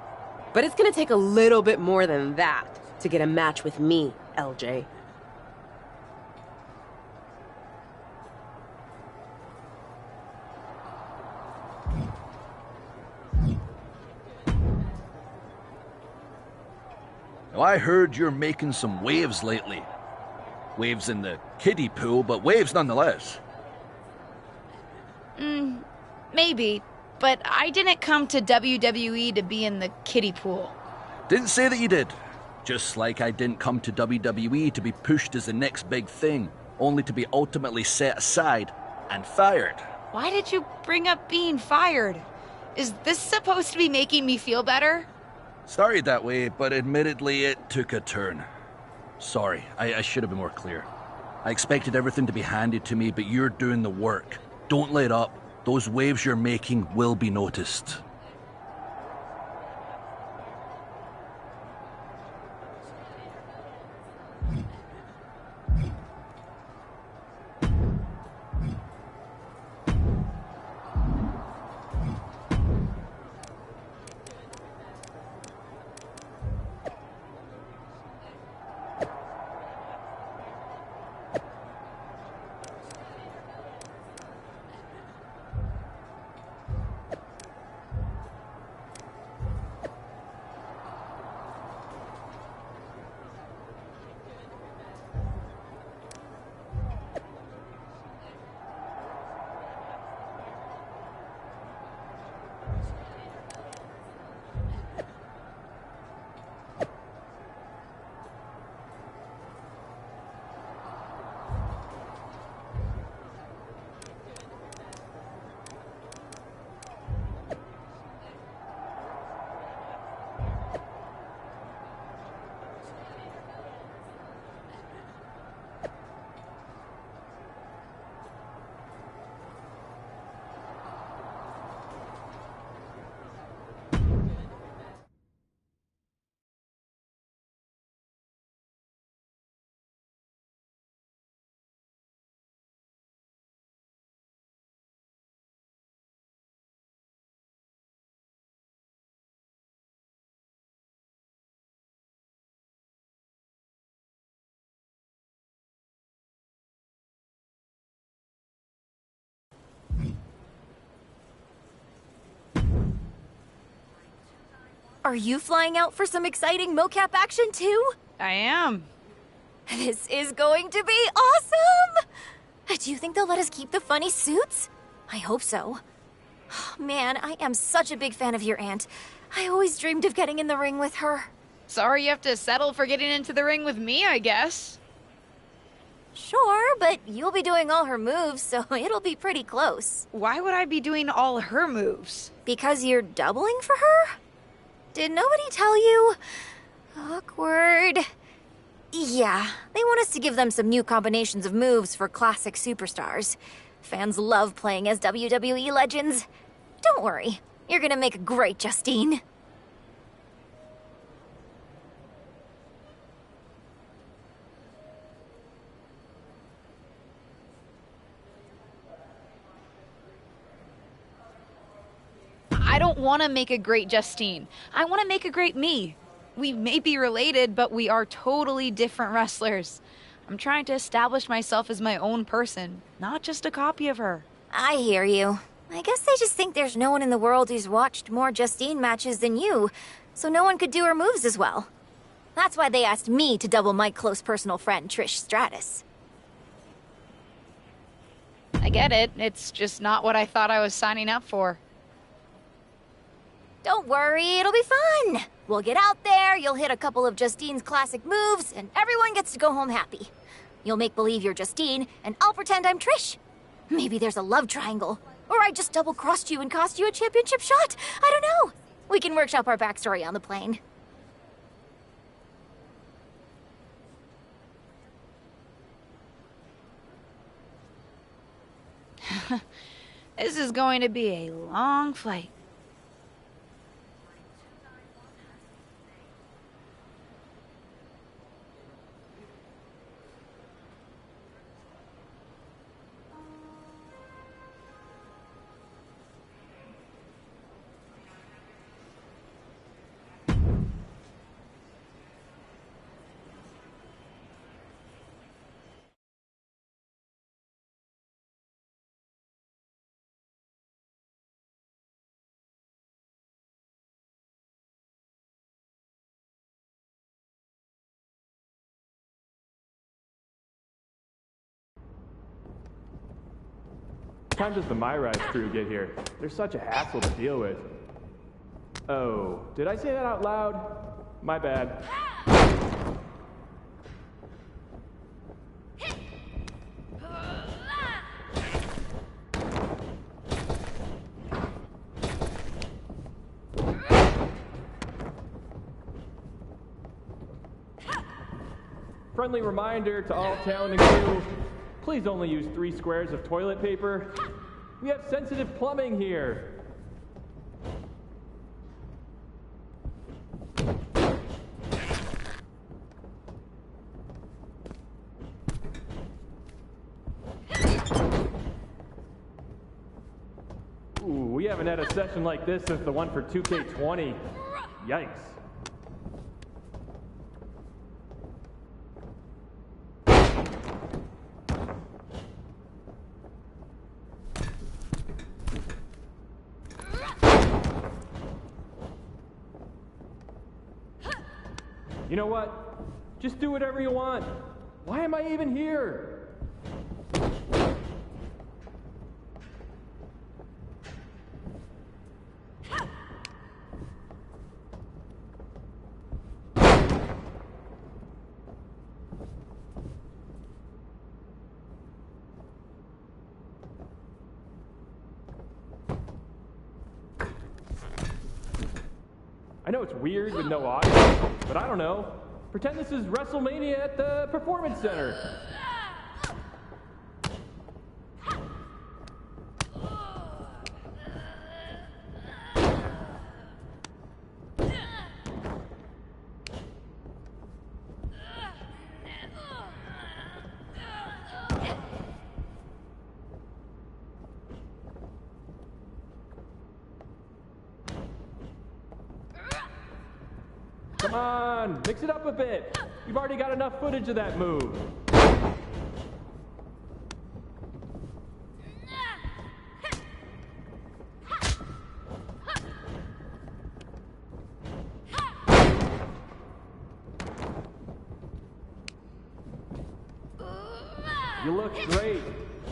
Speaker 2: But it's gonna take a little bit more than that to get a match with me, LJ.
Speaker 16: Now, I heard you're making some waves lately. Waves in the kiddie pool, but waves nonetheless.
Speaker 4: Maybe, but I didn't come to WWE to be in the kiddie pool.
Speaker 16: Didn't say that you did. Just like I didn't come to WWE to be pushed as the next big thing, only to be ultimately set aside and fired.
Speaker 4: Why did you bring up being fired? Is this supposed to be making me feel better?
Speaker 16: Started that way, but admittedly it took a turn. Sorry, I should have been more clear. I expected everything to be handed to me, but you're doing the work. Don't let up. Those waves you're making will be noticed.
Speaker 17: Are you flying out for some exciting mocap action too?
Speaker 4: I am.
Speaker 17: This is going to be awesome! Do you think they'll let us keep the funny suits? I hope so. Man, I am such a big fan of your aunt. I always dreamed of getting in the ring with her.
Speaker 4: Sorry you have to settle for getting into the ring with me, I guess.
Speaker 17: Sure, but you'll be doing all her moves, so it'll be pretty close.
Speaker 4: Why would I be doing all her moves?
Speaker 17: Because you're doubling for her? Did nobody tell you? Awkward. Yeah, they want us to give them some new combinations of moves for classic superstars. Fans love playing as WWE legends. Don't worry, you're gonna make a great Justine.
Speaker 4: I don't want to make a great Justine. I want to make a great me. We may be related, but we are totally different wrestlers. I'm trying to establish myself as my own person, not just a copy of her.
Speaker 17: I hear you. I guess they just think there's no one in the world who's watched more Justine matches than you, so no one could do her moves as well. That's why they asked me to double my close personal friend, Trish Stratus.
Speaker 4: I get it. It's just not what I thought I was signing up for.
Speaker 17: Don't worry, it'll be fun. We'll get out there, you'll hit a couple of Justine's classic moves, and everyone gets to go home happy. You'll make believe you're Justine, and I'll pretend I'm Trish. Maybe there's a love triangle. Or I just double-crossed you and cost you a championship shot. I don't know. We can workshop our backstory on the plane.
Speaker 4: This is going to be a long flight.
Speaker 18: What time does the MyRise crew get here? They're such a hassle to deal with. Oh, did I say that out loud? My bad. Friendly reminder to all talent and crew, please only use 3 squares of toilet paper. We have sensitive plumbing here. Ooh, we haven't had a session like this since the one for 2K20. Yikes. You know what? Just do whatever you want. Why am I even here? I know it's weird with no audio, but I don't know. Pretend this is WrestleMania at the Performance Center. Come on, mix it up a bit. You've already got enough footage of that move. You look great.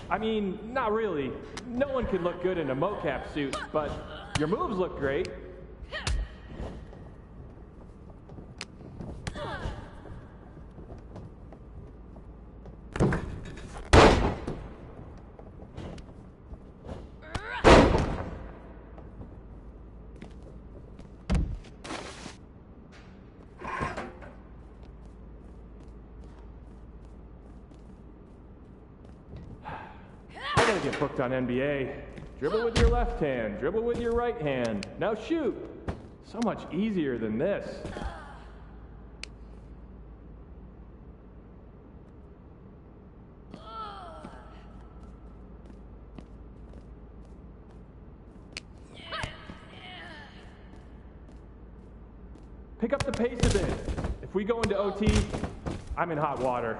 Speaker 18: I mean, not really. No one can look good in a mocap suit, but your moves look great. I gotta get booked on NBA. Dribble with your left hand, dribble with your right hand. Now shoot. So much easier than this. Pick up the pace a bit. If we go into OT, I'm in hot water.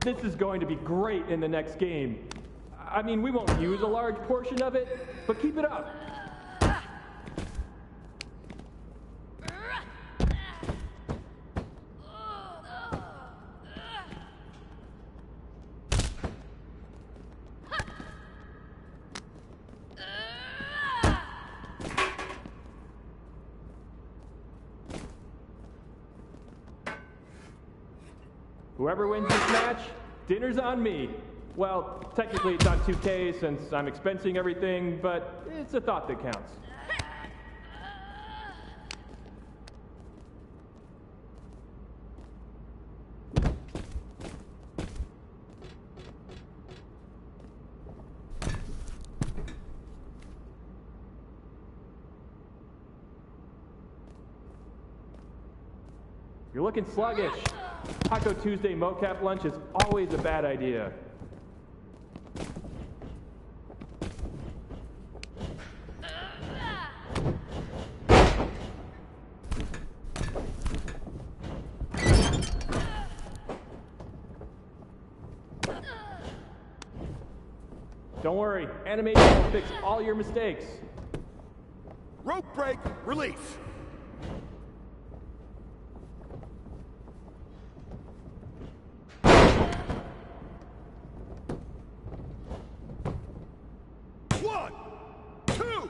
Speaker 18: This is going to be great in the next game. I mean, we won't use a large portion of it, but keep it up. Whoever wins this match, dinner's on me. Well, technically it's on 2K since I'm expensing everything, but it's a thought that counts. You're looking sluggish. Taco Tuesday mocap lunch is always a bad idea. Don't worry, animation will fix all your mistakes.
Speaker 9: Rope break, release. One, two.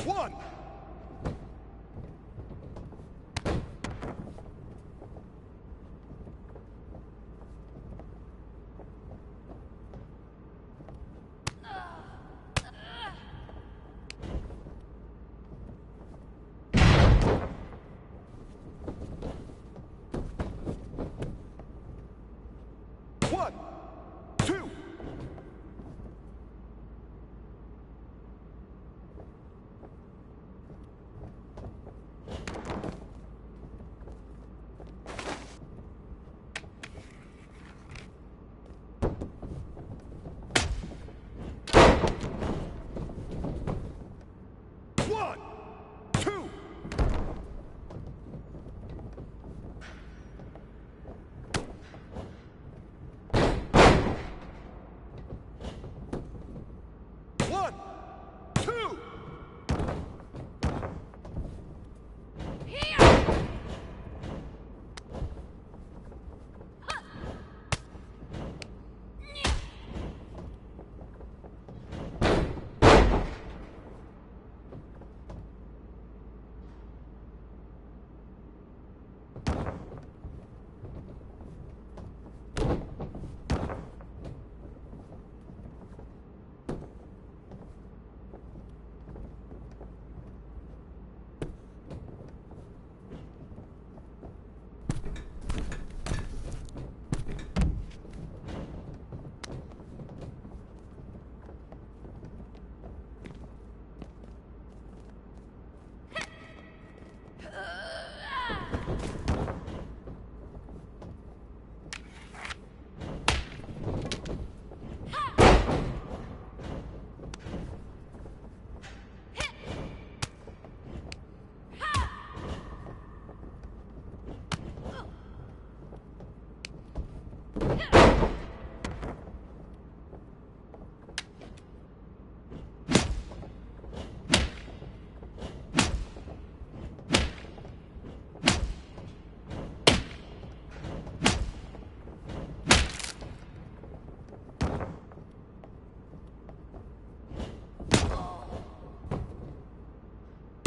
Speaker 9: One. One, two. One, two. One, two.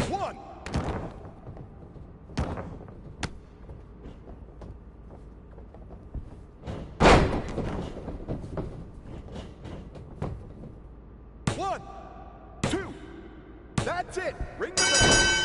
Speaker 9: One. One, two. That's it. Ring the bell.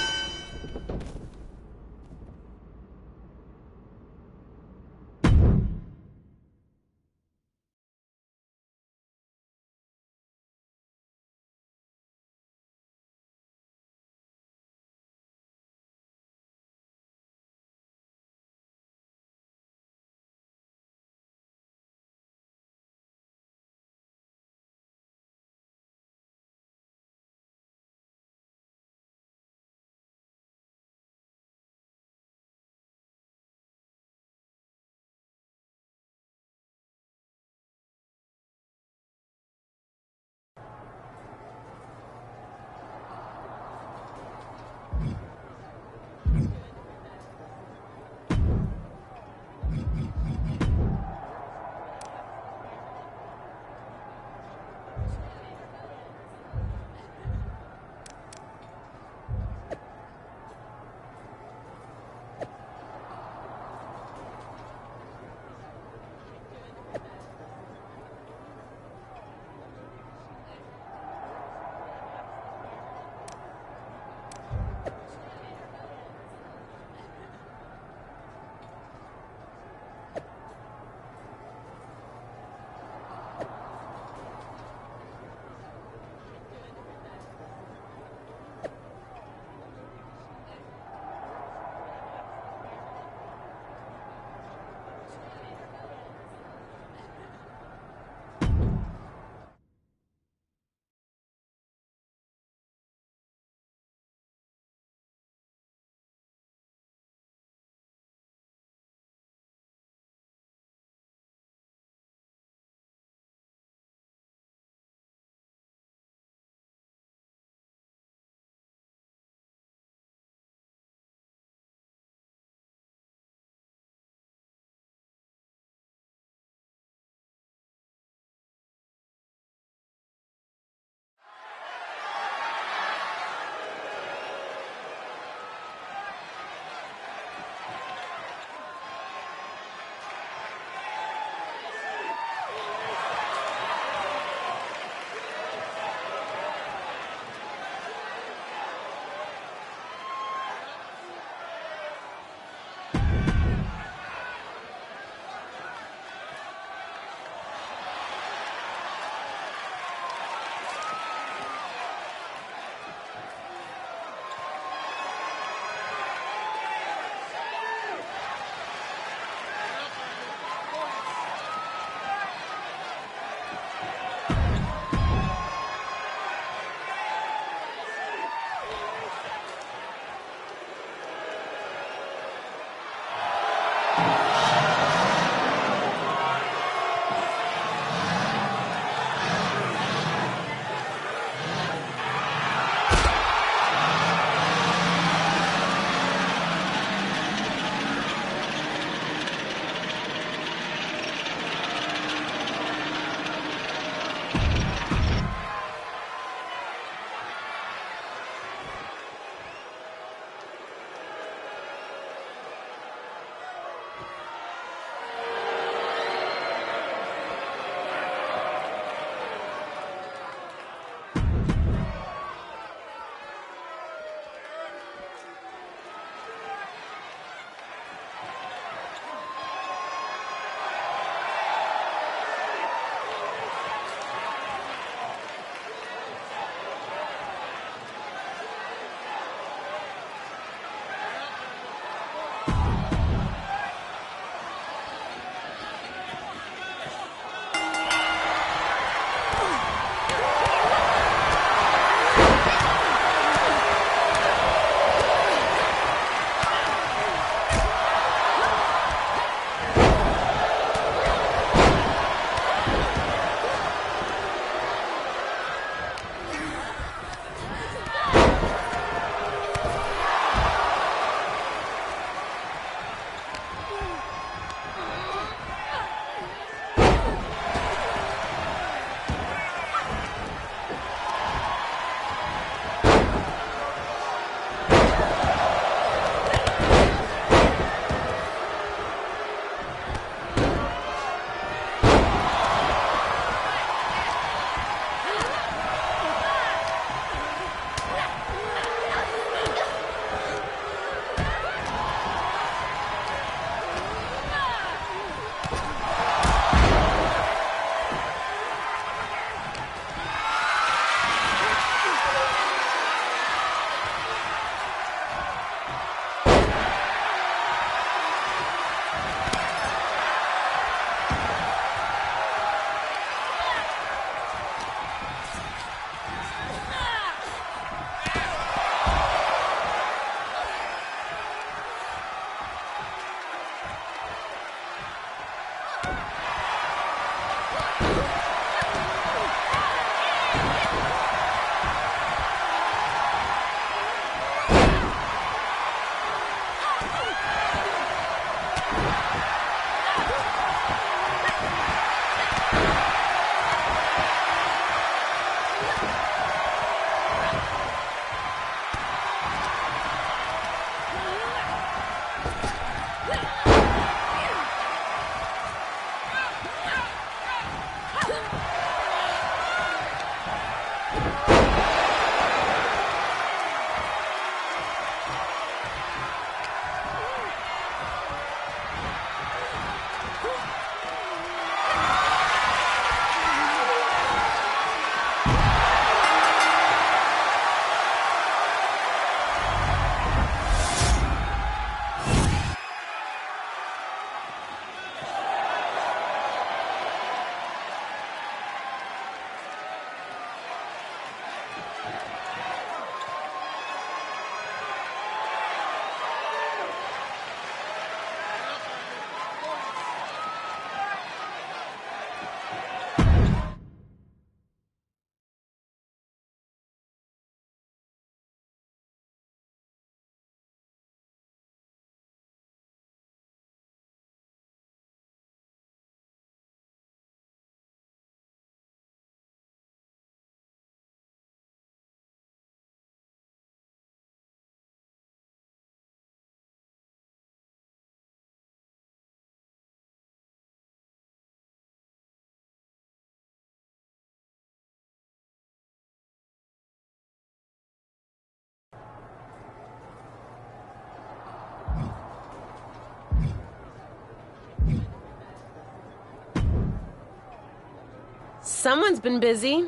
Speaker 2: Someone's been busy.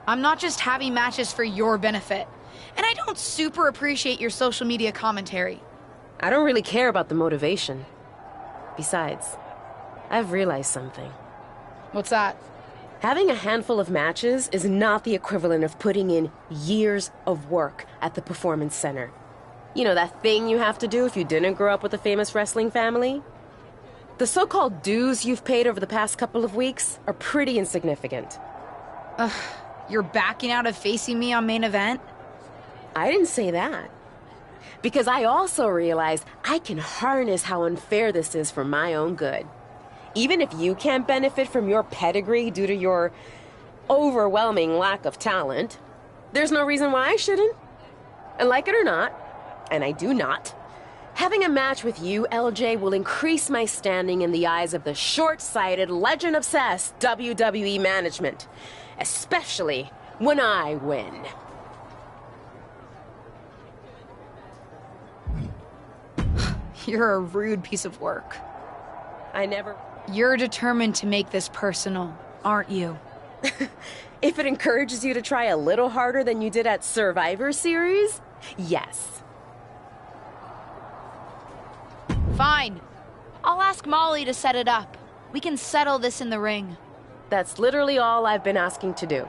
Speaker 4: I'm not just having matches for your benefit. And I don't super appreciate your social media commentary.
Speaker 2: I don't really care about the motivation. Besides, I've realized something.
Speaker 4: What's that?
Speaker 2: Having a handful of matches is not the equivalent of putting in years of work at the Performance Center. You know, that thing you have to do if you didn't grow up with a famous wrestling family? The so-called dues you've paid over the past couple of weeks are pretty insignificant.
Speaker 4: Ugh, you're backing out of facing me on main event?
Speaker 2: I didn't say that. Because I also realized I can harness how unfair this is for my own good. Even if you can't benefit from your pedigree due to your overwhelming lack of talent, there's no reason why I shouldn't. And like it or not, and I do not, having a match with you, LJ, will increase my standing in the eyes of the short-sighted, legend-obsessed WWE management. Especially when I win.
Speaker 4: You're a rude piece of work.
Speaker 2: I never...
Speaker 4: You're determined to make this personal, aren't you?
Speaker 2: If it encourages you to try a little harder than you did at Survivor Series, yes.
Speaker 4: Fine. I'll ask Molly to set it up. We can settle this in the ring.
Speaker 2: That's literally all I've been asking to do.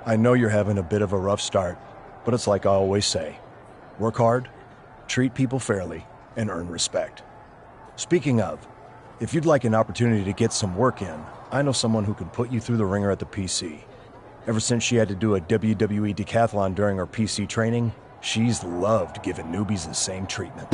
Speaker 19: I know you're having a bit of a rough start, but it's like I always say. Work hard, treat people fairly, and earn respect. Speaking of, if you'd like an opportunity to get some work in, I know someone who can put you through the ringer at the PC. Ever since she had to do a WWE decathlon during her PC training, she's loved giving newbies the same treatment.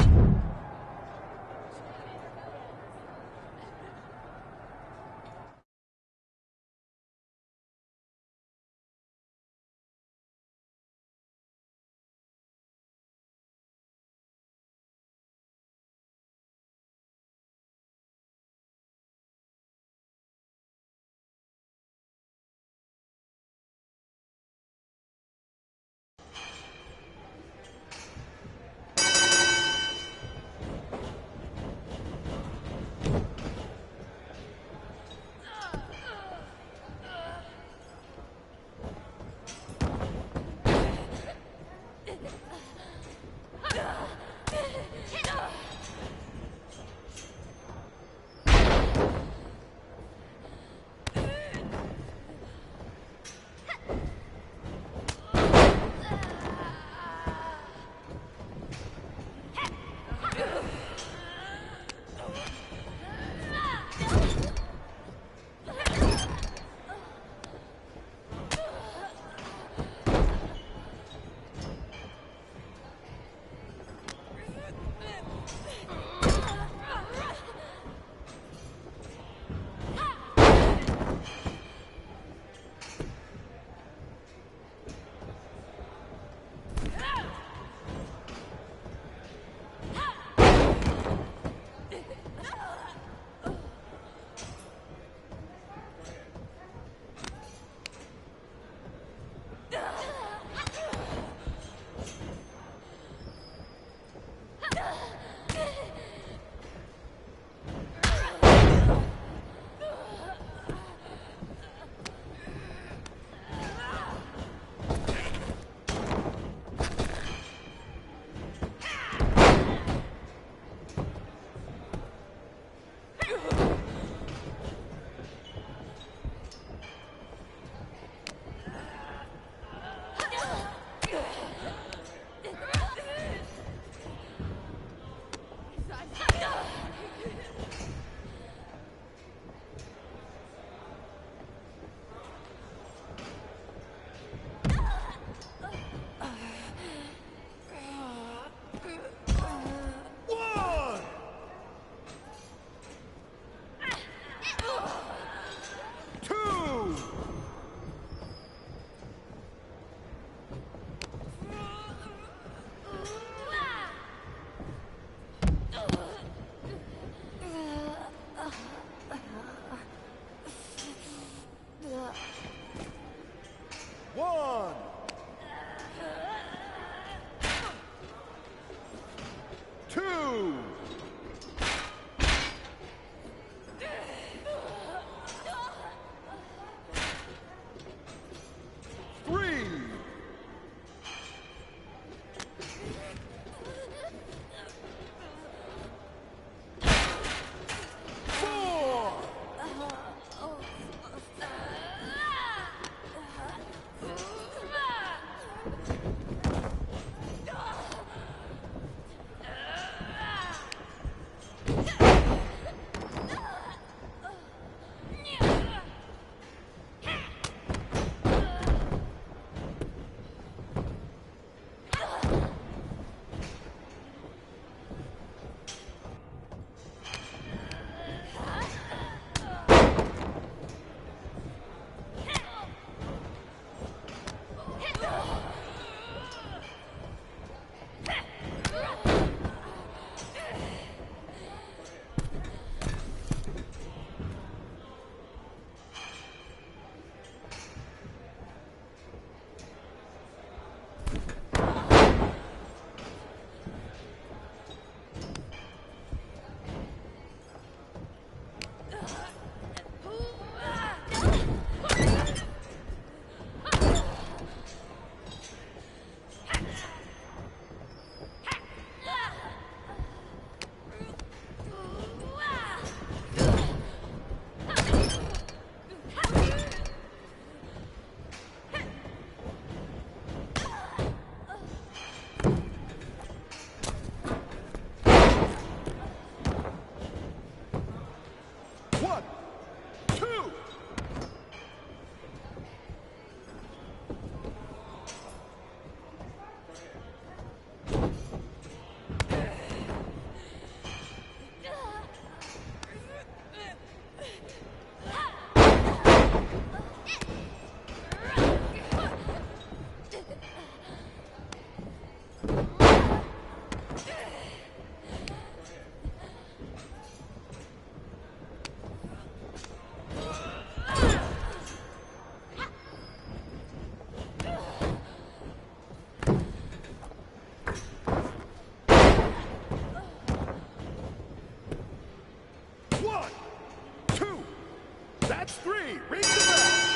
Speaker 9: match 3. Ring the bell.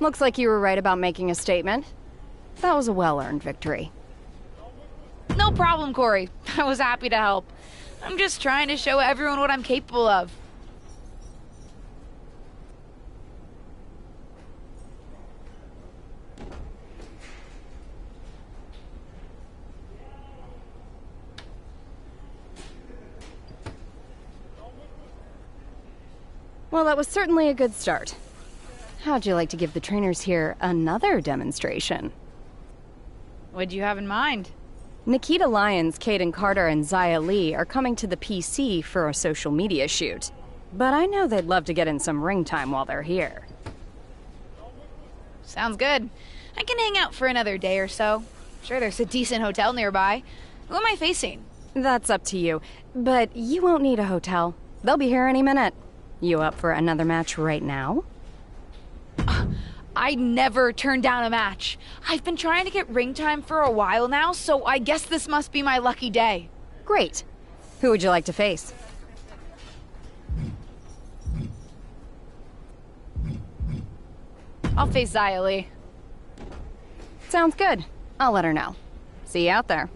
Speaker 20: Looks like you were right about making a statement. That was a well-earned victory.
Speaker 4: No problem, Corey. I was happy to help. I'm just trying to show everyone what I'm capable of.
Speaker 20: Well, that was certainly a good start. How'd you like to give the trainers here another demonstration?
Speaker 4: What'd you have in mind?
Speaker 20: Nikita Lyons, Kaden Carter, and Zaya Lee are coming to the PC for a social media shoot. But I know they'd love to get in some ring time while they're here.
Speaker 4: Sounds good. I can hang out for another day or so. Sure, there's a decent hotel nearby. Who am I facing?
Speaker 20: That's up to you, but you won't need a hotel. They'll be here any minute. You up for another match right now?
Speaker 4: I never turn down a match. I've been trying to get ring time for a while now, so I guess this must be my lucky day.
Speaker 20: Great. Who would you like to face?
Speaker 4: I'll face Zaya Lee.
Speaker 20: Sounds good. I'll let her know. See you out there.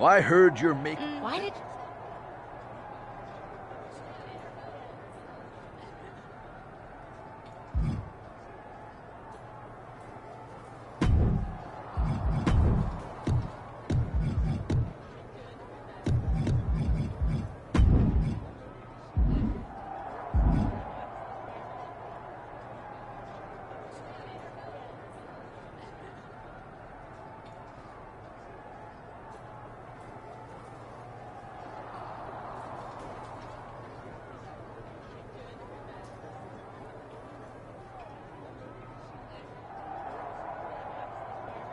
Speaker 16: I heard you're making...
Speaker 17: Why did...